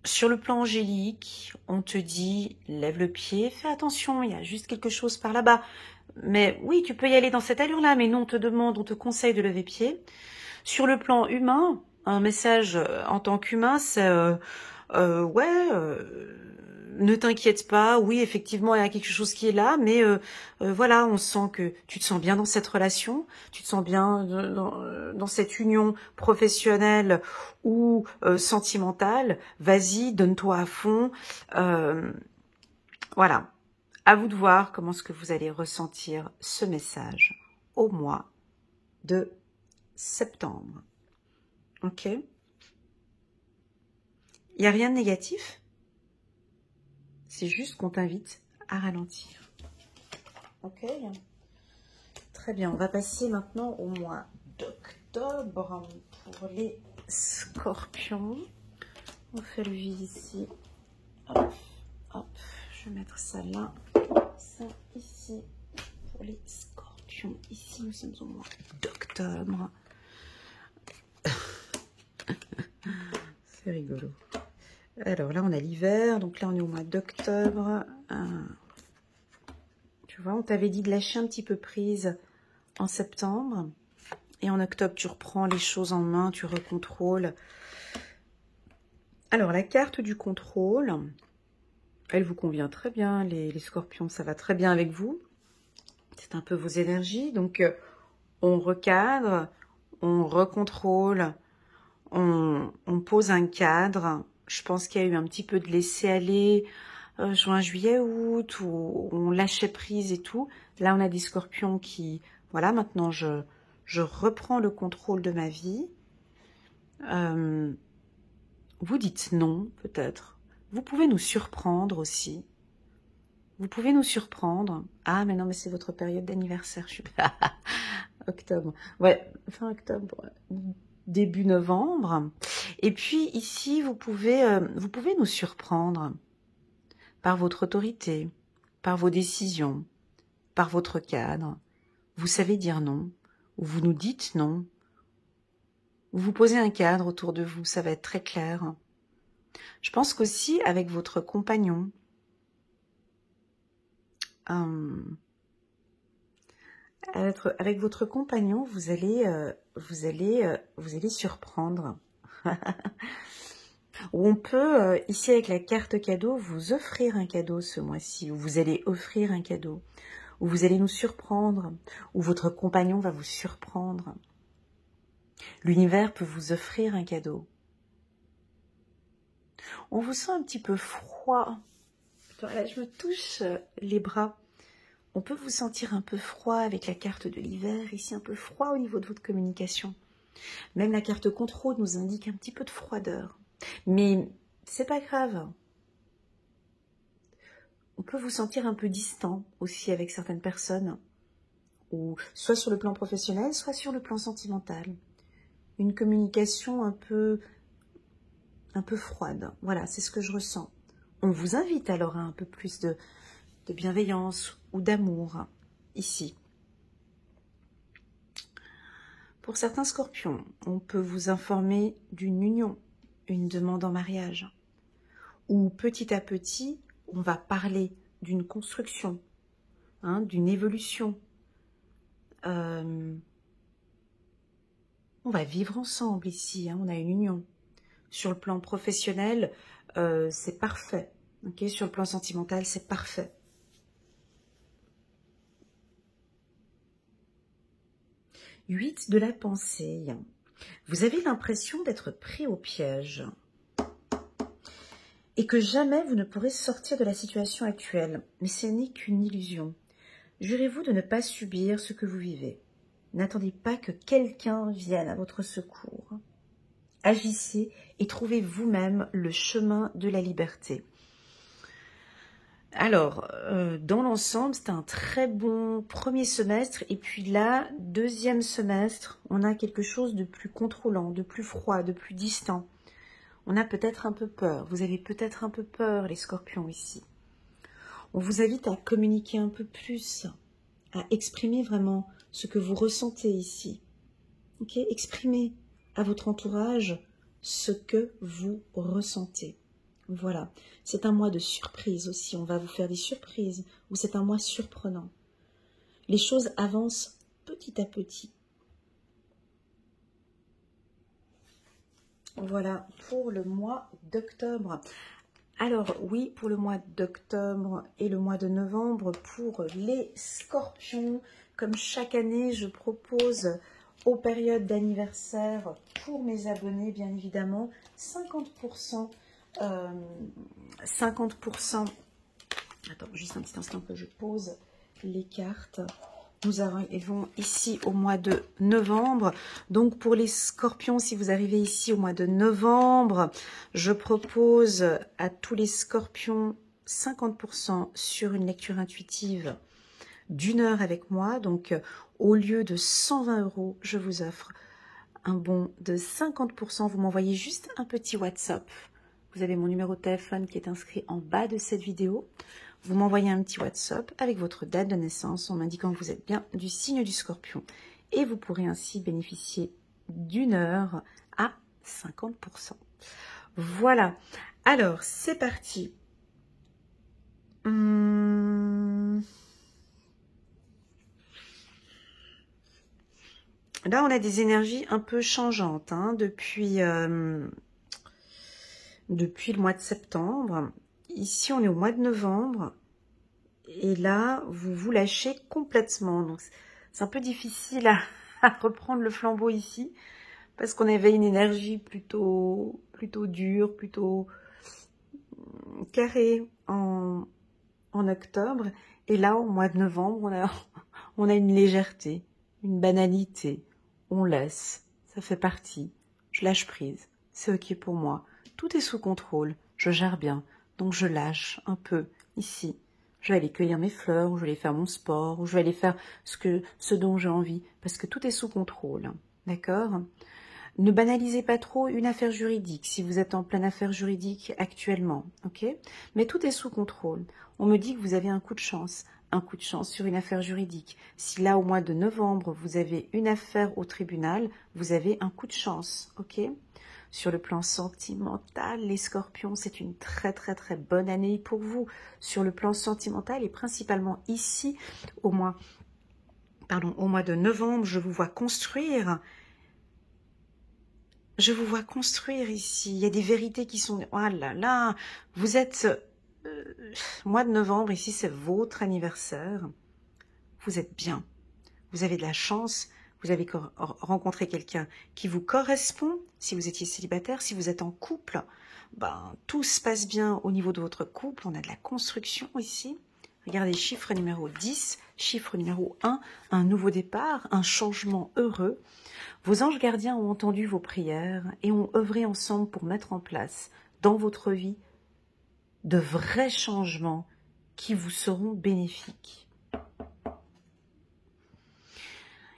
sur le plan angélique, on te dit, lève le pied, fais attention, il y a juste quelque chose par là-bas. Mais oui, tu peux y aller dans cette allure-là, mais nous, on te demande, on te conseille de lever pied. Sur le plan humain, un message en tant qu'humain, c'est ne t'inquiète pas, oui, effectivement, il y a quelque chose qui est là, mais voilà, on sent que tu te sens bien dans cette relation, tu te sens bien dans cette union professionnelle ou sentimentale. Vas-y, donne-toi à fond. Voilà, à vous de voir comment est-ce que vous allez ressentir ce message au mois de septembre. Ok? Il n'y a rien de négatif. C'est juste qu'on t'invite à ralentir. Ok? Très bien. On va passer maintenant au mois d'octobre pour les scorpions. On fait le vide ici. Hop, hop. Je vais mettre ça là. Ça ici pour les scorpions. Ici, nous sommes au mois d'octobre. C'est rigolo. Alors là, on a l'hiver, donc là, on est au mois d'octobre. Tu vois, on t'avait dit de lâcher un petit peu prise en septembre. Et en octobre, tu reprends les choses en main, tu recontrôles. Alors, la carte du contrôle, elle vous convient très bien, les scorpions, ça va très bien avec vous. C'est un peu vos énergies. Donc, on recadre, on recontrôle, on pose un cadre. Je pense qu'il y a eu un petit peu de laisser-aller, juin, juillet, août, où on lâchait prise et tout. Là, on a des scorpions qui... Voilà, maintenant, je reprends le contrôle de ma vie. Vous dites non, peut-être. Vous pouvez nous surprendre aussi. Vous pouvez nous surprendre. Ah, mais non, mais c'est votre période d'anniversaire. Je suis... octobre. Ouais, fin octobre, début novembre. Et puis, ici, vous pouvez nous surprendre par votre autorité, par vos décisions, par votre cadre. Vous savez dire non, ou vous nous dites non. Ou vous posez un cadre autour de vous, ça va être très clair. Je pense qu'aussi, avec votre compagnon, avec votre compagnon, vous allez surprendre. Ou on peut, ici avec la carte cadeau, vous offrir un cadeau ce mois-ci, ou vous allez offrir un cadeau, ou vous allez nous surprendre, ou votre compagnon va vous surprendre. L'univers peut vous offrir un cadeau. On vous sent un petit peu froid. Là, je me touche les bras. On peut vous sentir un peu froid avec la carte de l'hiver, ici un peu froid au niveau de votre communication. Même la carte contrôle nous indique un petit peu de froideur. Mais c'est pas grave. On peut vous sentir un peu distant aussi avec certaines personnes, ou soit sur le plan professionnel, soit sur le plan sentimental. Une communication un peu froide. Voilà, c'est ce que je ressens. On vous invite alors à un peu plus de bienveillance ou d'amour ici. Pour certains scorpions, on peut vous informer d'une union, une demande en mariage, ou petit à petit, on va parler d'une construction, d'une évolution. On va vivre ensemble ici, on a une union. Sur le plan professionnel, c'est parfait. Okay, sur le plan sentimental, c'est parfait. Huit de la pensée. Vous avez l'impression d'être pris au piège et que jamais vous ne pourrez sortir de la situation actuelle. Mais ce n'est qu'une illusion. Jurez-vous de ne pas subir ce que vous vivez. N'attendez pas que quelqu'un vienne à votre secours. Agissez et trouvez vous-même le chemin de la liberté. Alors, dans l'ensemble, c'est un très bon premier semestre. Et puis là, deuxième semestre, on a quelque chose de plus contrôlant, de plus froid, de plus distant. On a peut-être un peu peur. Vous avez peut-être un peu peur, les scorpions, ici. On vous invite à communiquer un peu plus, à exprimer vraiment ce que vous ressentez ici. Ok, exprimez à votre entourage ce que vous ressentez. Voilà, c'est un mois de surprise aussi, on va vous faire des surprises, ou c'est un mois surprenant. Les choses avancent petit à petit. Voilà, pour le mois d'octobre. Alors oui, pour le mois d'octobre et le mois de novembre, pour les scorpions, comme chaque année, je propose aux périodes d'anniversaire, pour mes abonnés, bien évidemment, 50%. 50%. Attends, juste un petit instant que je pose les cartes. Nous arrivons ici au mois de novembre. Donc pour les scorpions, si vous arrivez ici au mois de novembre, je propose à tous les scorpions 50% sur une lecture intuitive d'1 heure avec moi. Donc au lieu de 120 €, je vous offre un bon de 50%. Vous m'envoyez juste un petit WhatsApp. Vous avez mon numéro de téléphone qui est inscrit en bas de cette vidéo. Vous m'envoyez un petit WhatsApp avec votre date de naissance en m'indiquant que vous êtes bien du signe du Scorpion. Et vous pourrez ainsi bénéficier d'1 heure à 50%. Voilà. Alors, c'est parti. Là, on a des énergies un peu changeantes depuis le mois de septembre. Ici, on est au mois de novembre. Et là, vous vous lâchez complètement. Donc, c'est un peu difficile à reprendre le flambeau ici. Parce qu'on avait une énergie plutôt dure, plutôt carrée en octobre. Et là, au mois de novembre, on a une légèreté, une banalité. On laisse. Ça fait partie. Je lâche prise. C'est OK pour moi. Tout est sous contrôle, je gère bien, donc je lâche un peu ici. Je vais aller cueillir mes fleurs, ou je vais aller faire mon sport, ou je vais aller faire ce dont j'ai envie, parce que tout est sous contrôle, d'accord? Ne banalisez pas trop une affaire juridique, si vous êtes en pleine affaire juridique actuellement, ok? Mais tout est sous contrôle. On me dit que vous avez un coup de chance sur une affaire juridique. Si là, au mois de novembre, vous avez une affaire au tribunal, vous avez un coup de chance, ok? Sur le plan sentimental, les scorpions, c'est une très bonne année pour vous. Sur le plan sentimental et principalement ici, au mois de novembre, je vous vois construire. Je vous vois construire ici. Il y a des vérités qui sont... Oh là là, vous êtes... mois de novembre, ici, c'est votre anniversaire. Vous êtes bien. Vous avez de la chance. Vous avez rencontré quelqu'un qui vous correspond, si vous étiez célibataire, si vous êtes en couple, ben, tout se passe bien au niveau de votre couple, on a de la construction ici. Regardez, chiffre numéro 10, chiffre numéro 1, un nouveau départ, un changement heureux. Vos anges gardiens ont entendu vos prières et ont œuvré ensemble pour mettre en place dans votre vie de vrais changements qui vous seront bénéfiques.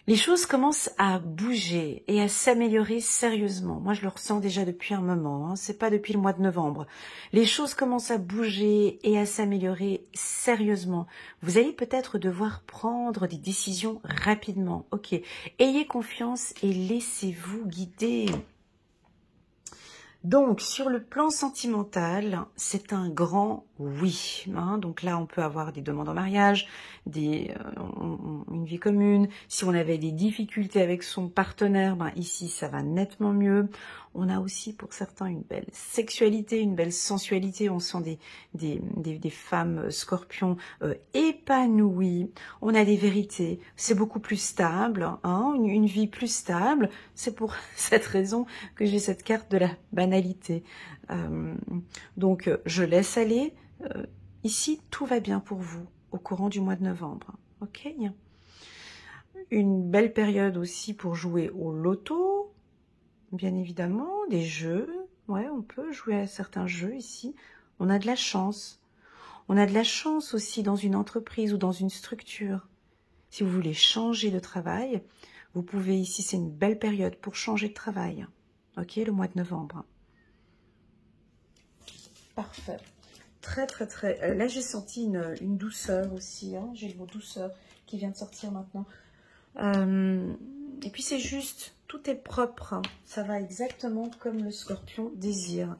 Les choses commencent à bouger et à s'améliorer sérieusement. Moi, je le ressens déjà depuis un moment, c'est pas depuis le mois de novembre. Les choses commencent à bouger et à s'améliorer sérieusement. Vous allez peut-être devoir prendre des décisions rapidement. Ok, ayez confiance et laissez-vous guider. Donc, sur le plan sentimental, c'est un grand oui. Donc là, on peut avoir des demandes en mariage, une vie commune. Si on avait des difficultés avec son partenaire, ici, ça va nettement mieux. On a aussi pour certains une belle sexualité, une belle sensualité. On sent des femmes scorpions épanouies. On a des vérités. C'est beaucoup plus stable, hein, une vie plus stable. C'est pour cette raison que j'ai cette carte de la banalité. Donc, je laisse aller. Ici, tout va bien pour vous au courant du mois de novembre. Ok ? Une belle période aussi pour jouer au loto, bien évidemment, des jeux. Ouais, on peut jouer à certains jeux ici. On a de la chance. On a de la chance aussi dans une entreprise ou dans une structure. Si vous voulez changer de travail, vous pouvez ici, c'est une belle période pour changer de travail. Ok, le mois de novembre. Parfait. Très, très, très... Là, j'ai senti une douceur aussi. Hein. J'ai le mot douceur qui vient de sortir maintenant. Et puis, c'est juste, tout est propre. Hein. Ça va exactement comme le scorpion désire.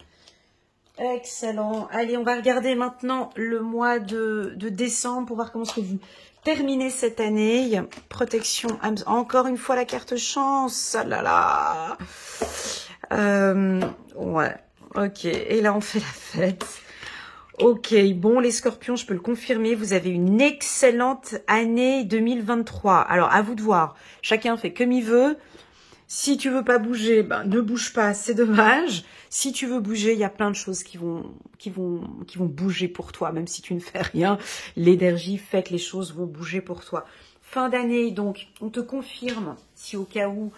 Excellent. Allez, on va regarder maintenant le mois de décembre pour voir comment est-ce que vous terminez cette année. Protection. Encore une fois, la carte chance. Ah là là. Ouais. Ok. Et là, on fait la fête. Ok, bon les scorpions, je peux le confirmer, vous avez une excellente année 2023. Alors, à vous de voir, chacun fait comme il veut. Si tu veux pas bouger, ben, ne bouge pas, c'est dommage. Si tu veux bouger, il y a plein de choses qui vont bouger pour toi, même si tu ne fais rien. L'énergie fait que les choses vont bouger pour toi. Fin d'année, donc, on te confirme, si au cas où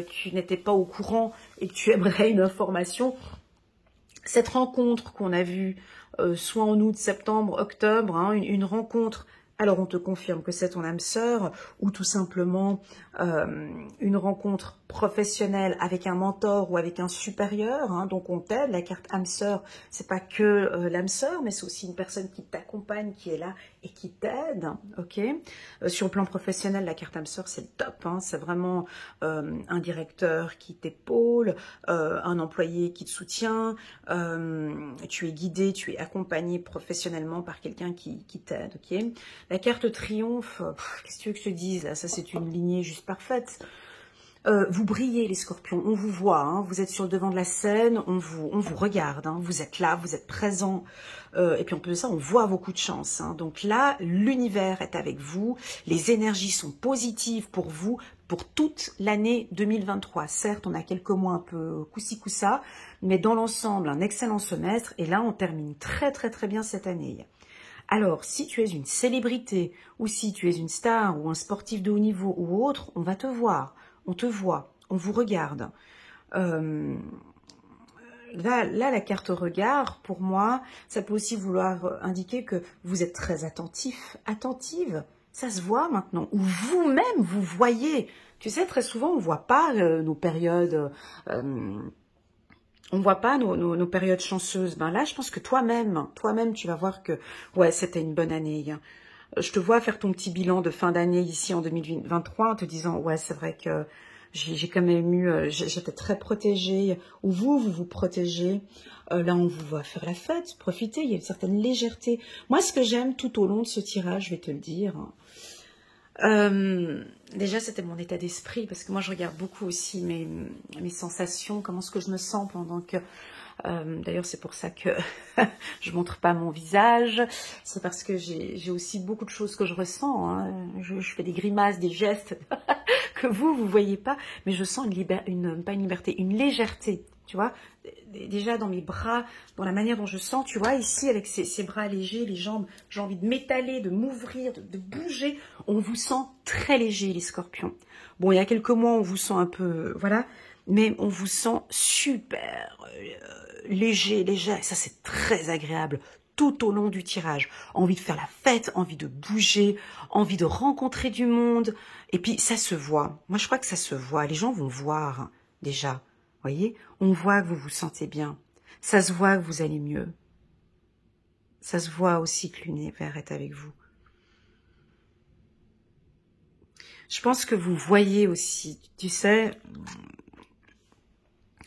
tu n'étais pas au courant et que tu aimerais une information, cette rencontre qu'on a vue, soit en août, septembre, octobre, hein, une rencontre, alors on te confirme que c'est ton âme sœur, ou tout simplement une rencontre professionnelle avec un mentor ou avec un supérieur, hein, donc on t'aide. La carte âme sœur, c'est pas que l'âme sœur, mais c'est aussi une personne qui t'accompagne, qui est là et qui t'aide, ok. Sur le plan professionnel, la carte âme sœur, c'est le top, hein, c'est vraiment un directeur qui t'épaule, un employé qui te soutient, tu es guidé, tu es accompagné professionnellement par quelqu'un qui t'aide, ok. La carte triomphe, qu'est-ce que tu veux que je te dise là, ça c'est une lignée juste parfaite. Vous brillez les scorpions, on vous voit, hein, vous êtes sur le devant de la scène, on vous regarde, hein, vous êtes là, vous êtes présent, et puis en plus de ça, on voit vos coups de chance. Hein, donc là, l'univers est avec vous, les énergies sont positives pour vous, pour toute l'année 2023. Certes, on a quelques mois un peu coup-ci coup-ça, mais dans l'ensemble, un excellent semestre, et là, on termine très très très bien cette année. Alors, si tu es une célébrité, ou si tu es une star, ou un sportif de haut niveau, ou autre, on va te voir. On te voit, on vous regarde. Là, la carte regard, pour moi, ça peut aussi vouloir indiquer que vous êtes très attentif, attentive. Ça se voit maintenant. Ou vous-même, vous voyez. Tu sais, très souvent, on ne voit pas nos périodes... on voit pas nos périodes chanceuses. Ben là, je pense que toi-même, tu vas voir que ouais, c'était une bonne année. Je te vois faire ton petit bilan de fin d'année ici en 2023 en te disant ouais, c'est vrai que j'ai quand même eu, j'étais très protégée. Ou vous protégez. Là, on vous voit faire la fête, profiter. Il y a une certaine légèreté. Moi, ce que j'aime tout au long de ce tirage, je vais te le dire. Déjà, c'était mon état d'esprit, parce que moi, je regarde beaucoup aussi mes sensations, comment est-ce que je me sens pendant que... D'ailleurs, c'est pour ça que je montre pas mon visage. C'est parce que j'ai aussi beaucoup de choses que je ressens. Hein. Je fais des grimaces, des gestes que vous voyez pas, mais je sens pas une liberté, une légèreté. Tu vois, déjà dans mes bras, dans la manière dont je sens, tu vois, ici avec ces bras légers, les jambes, j'ai envie de m'étaler, de m'ouvrir, de bouger. On vous sent très léger, les scorpions. Bon, il y a quelques mois, on vous sent un peu, voilà, mais on vous sent super léger, léger. Ça, c'est très agréable tout au long du tirage. Envie de faire la fête, envie de bouger, envie de rencontrer du monde. Et puis, ça se voit. Moi, je crois que ça se voit. Les gens vont voir, déjà. Voyez, on voit que vous vous sentez bien. Ça se voit que vous allez mieux. Ça se voit aussi que l'univers est avec vous. Je pense que vous voyez aussi, tu sais,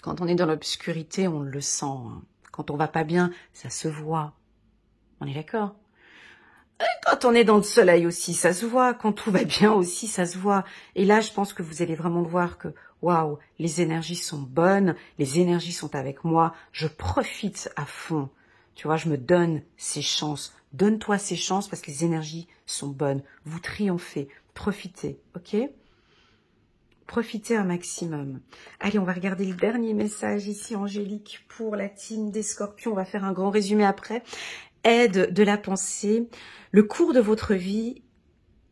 quand on est dans l'obscurité, on le sent. Quand on va pas bien, ça se voit. On est d'accord? Quand on est dans le soleil aussi, ça se voit. Quand tout va bien aussi, ça se voit. Et là, je pense que vous allez vraiment voir que, waouh, les énergies sont bonnes, les énergies sont avec moi, je profite à fond. Tu vois, je me donne ces chances. Donne-toi ces chances parce que les énergies sont bonnes. Vous triomphez. Profitez, ok? Profitez un maximum. Allez, on va regarder le dernier message ici, Angélique, pour la team des Scorpions. On va faire un grand résumé après. Aide de la pensée. Le cours de votre vie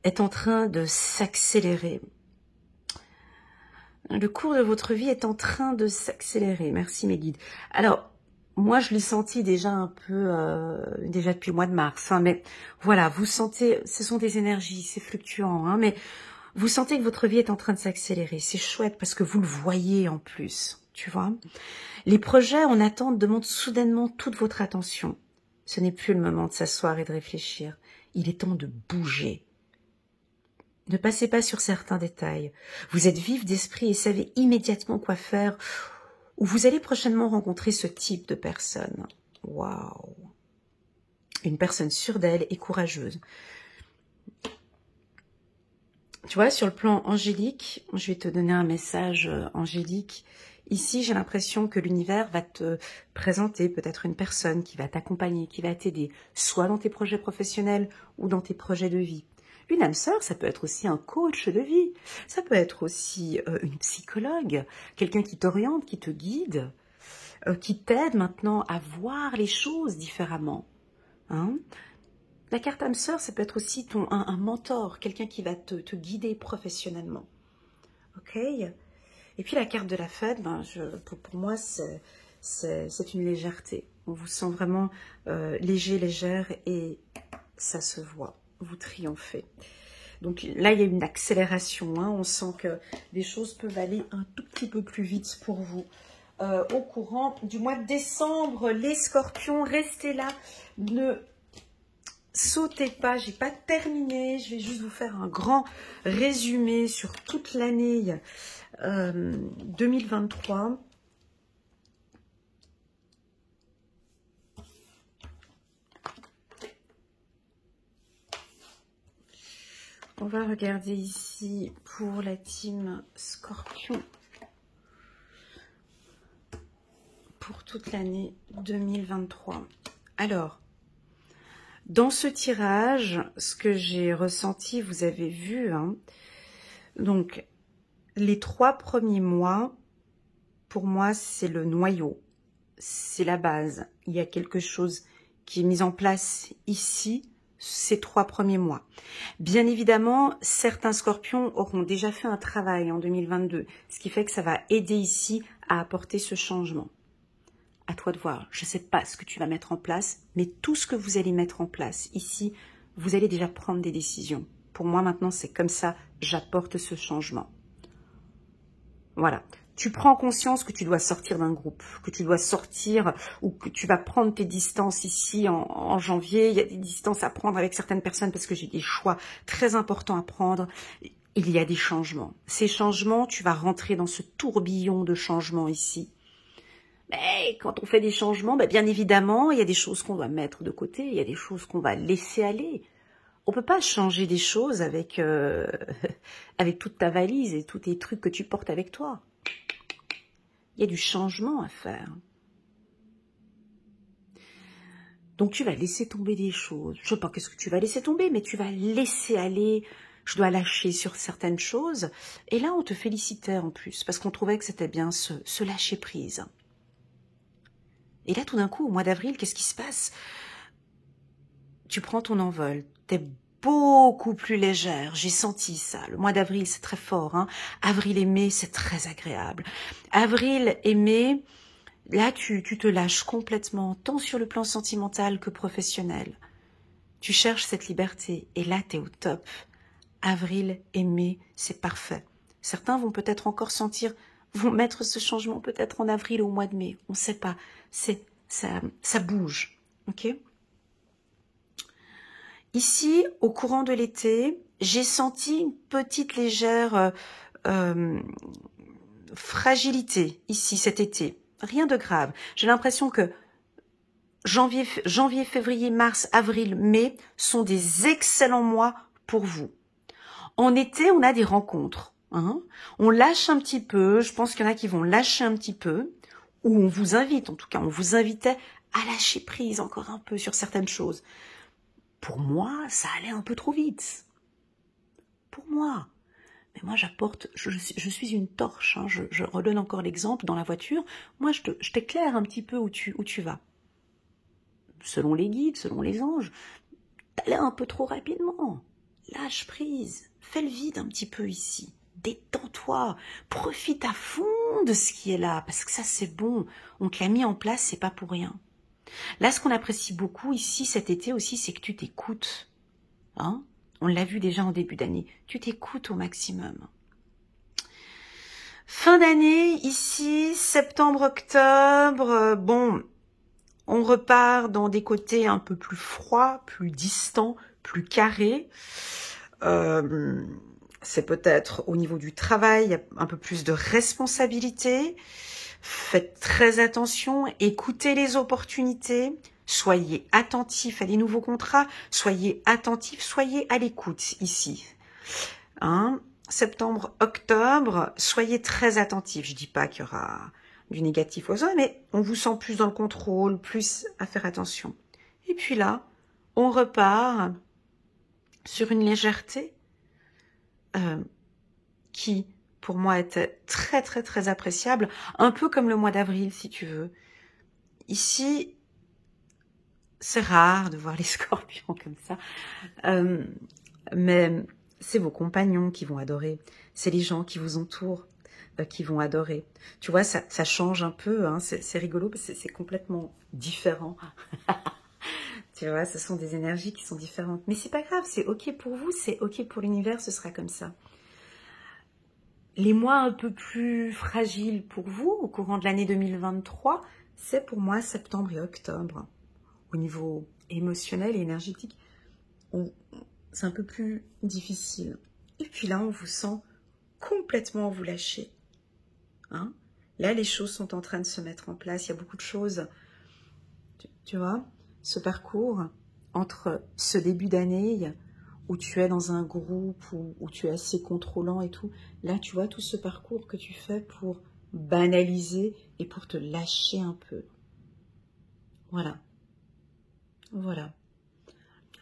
est en train de s'accélérer. Le cours de votre vie est en train de s'accélérer. Merci mes guides. Alors, moi je l'ai senti déjà un peu, déjà depuis le mois de mars. Hein, mais voilà, vous sentez, ce sont des énergies, c'est fluctuant. Hein, mais vous sentez que votre vie est en train de s'accélérer. C'est chouette parce que vous le voyez en plus. Tu vois, les projets en attente demandent soudainement toute votre attention. Ce n'est plus le moment de s'asseoir et de réfléchir. Il est temps de bouger. Ne passez pas sur certains détails. Vous êtes vif d'esprit et savez immédiatement quoi faire, ou vous allez prochainement rencontrer ce type de personne. Waouh! Une personne sûre d'elle et courageuse. Tu vois, sur le plan angélique, je vais te donner un message angélique. Ici, j'ai l'impression que l'univers va te présenter peut-être une personne qui va t'accompagner, qui va t'aider, soit dans tes projets professionnels ou dans tes projets de vie. Une âme sœur, ça peut être aussi un coach de vie, ça peut être aussi une psychologue, quelqu'un qui t'oriente, qui te guide, qui t'aide maintenant à voir les choses différemment. Hein? La carte âme sœur, ça peut être aussi un mentor, quelqu'un qui va te guider professionnellement. Ok? Et puis la carte de la fête, ben, pour moi, c'est une légèreté. On vous sent vraiment léger, légère et ça se voit. Vous triomphez. Donc là, il y a une accélération. Hein. On sent que les choses peuvent aller un tout petit peu plus vite pour vous. Au courant du mois de décembre, les Scorpions, restez là. Ne sautez pas, j'ai pas terminé. Je vais juste vous faire un grand résumé sur toute l'année 2023. On va regarder ici pour la team Scorpion pour toute l'année 2023. Alors, dans ce tirage, ce que j'ai ressenti, vous avez vu, hein, donc les 3 premiers mois, pour moi, c'est le noyau, c'est la base. Il y a quelque chose qui est mis en place ici, ces 3 premiers mois. Bien évidemment, certains Scorpions auront déjà fait un travail en 2022, ce qui fait que ça va aider ici à apporter ce changement. À toi de voir. Je ne sais pas ce que tu vas mettre en place, mais tout ce que vous allez mettre en place ici, vous allez déjà prendre des décisions. Pour moi, maintenant, c'est comme ça, j'apporte ce changement. Voilà. Tu prends conscience que tu dois sortir d'un groupe, que tu dois sortir ou que tu vas prendre tes distances ici en janvier. Il y a des distances à prendre avec certaines personnes parce que j'ai des choix très importants à prendre. Il y a des changements. Ces changements, tu vas rentrer dans ce tourbillon de changements ici. Mais quand on fait des changements, bien évidemment, il y a des choses qu'on doit mettre de côté, il y a des choses qu'on va laisser aller. On peut pas changer des choses avec, avec toute ta valise et tous tes trucs que tu portes avec toi. Il y a du changement à faire. Donc tu vas laisser tomber des choses. Je ne sais pas qu'est-ce que tu vas laisser tomber, mais tu vas laisser aller. Je dois lâcher sur certaines choses. Et là, on te félicitait en plus, parce qu'on trouvait que c'était bien ce lâcher prise. Et là, tout d'un coup, au mois d'avril, qu'est-ce qui se passe? Tu prends ton envol. Tu es beaucoup plus légère. J'ai senti ça. Le mois d'avril, c'est très fort. Hein. Avril et mai, c'est très agréable. Avril et mai, là, tu te lâches complètement, tant sur le plan sentimental que professionnel. Tu cherches cette liberté. Et là, tu es au top. Avril et mai, c'est parfait. Certains vont peut-être encore vont mettre ce changement peut-être en avril ou au mois de mai. On ne sait pas. Ça bouge. Ok ? Ici, au courant de l'été, j'ai senti une petite légère fragilité ici cet été. Rien de grave. J'ai l'impression que janvier, février, mars, avril, mai sont des excellents mois pour vous. En été, on a des rencontres. Hein. On lâche un petit peu. Je pense qu'il y en a qui vont lâcher un petit peu. Ou on vous invite, en tout cas, on vous invitait à lâcher prise encore un peu sur certaines choses. Pour moi, ça allait un peu trop vite. Pour moi. Mais moi, j'apporte, je suis une torche. Hein. Je redonne encore l'exemple dans la voiture. Moi, je t'éclaire un petit peu où tu vas. Selon les guides, selon les anges, t'allais un peu trop rapidement. Lâche prise. Fais le vide un petit peu ici. Détends-toi. Profite à fond de ce qui est là. Parce que ça, c'est bon. On te l'a mis en place, c'est pas pour rien. Là, ce qu'on apprécie beaucoup ici, cet été aussi, c'est que tu t'écoutes. Hein? On l'a vu déjà en début d'année. Tu t'écoutes au maximum. Fin d'année, ici, septembre, octobre, bon, on repart dans des côtés un peu plus froids, plus distants, plus carrés. C'est peut-être au niveau du travail, il y a un peu plus de responsabilité. Faites très attention, écoutez les opportunités, soyez attentifs à des nouveaux contrats, soyez attentifs, soyez à l'écoute ici. Hein? Septembre, octobre, soyez très attentifs. Je dis pas qu'il y aura du négatif aux autres, mais on vous sent plus dans le contrôle, plus à faire attention. Et puis là, on repart sur une légèreté qui, pour moi, était très, très, très appréciable. Un peu comme le mois d'avril, si tu veux. Ici, c'est rare de voir les scorpions comme ça. Mais c'est vos compagnons qui vont adorer. C'est les gens qui vous entourent qui vont adorer. Tu vois, ça change un peu. Hein, c'est rigolo parce que c'est complètement différent. Tu vois, ce sont des énergies qui sont différentes. Mais c'est pas grave, c'est ok pour vous, c'est ok pour l'univers, ce sera comme ça. Les mois un peu plus fragiles pour vous, au courant de l'année 2023, c'est pour moi septembre et octobre. Au niveau émotionnel et énergétique, c'est un peu plus difficile. Et puis là, on vous sent complètement vous lâcher. Hein? Là, les choses sont en train de se mettre en place. Il y a beaucoup de choses. Tu vois, ce parcours entre ce début d'année où tu es dans un groupe, où tu es assez contrôlant et tout. Là, tu vois tout ce parcours que tu fais pour banaliser et pour te lâcher un peu. Voilà. Voilà.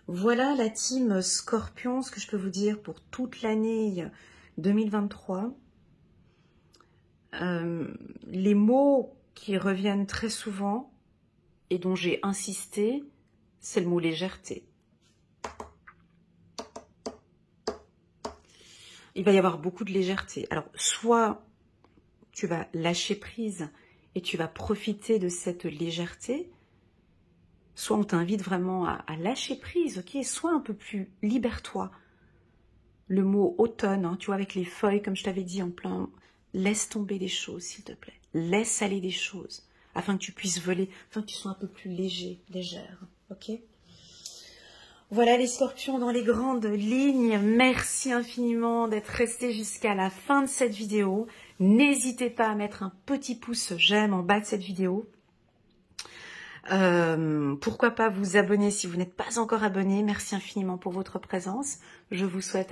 Voilà la team Scorpion, ce que je peux vous dire pour toute l'année 2023. Les mots qui reviennent très souvent et dont j'ai insisté, c'est le mot légèreté. Il va y avoir beaucoup de légèreté. Alors, soit tu vas lâcher prise et tu vas profiter de cette légèreté, soit on t'invite vraiment à lâcher prise, ok? Sois un peu plus, libère-toi. Le mot automne, hein, tu vois, avec les feuilles, comme je t'avais dit en plein, laisse tomber des choses, s'il te plaît. Laisse aller des choses, afin que tu puisses voler, afin que tu sois un peu plus léger, légère, ok? Voilà les scorpions dans les grandes lignes. Merci infiniment d'être restés jusqu'à la fin de cette vidéo. N'hésitez pas à mettre un petit pouce j'aime en bas de cette vidéo. Pourquoi pas vous abonner si vous n'êtes pas encore abonné. Merci infiniment pour votre présence. Je vous souhaite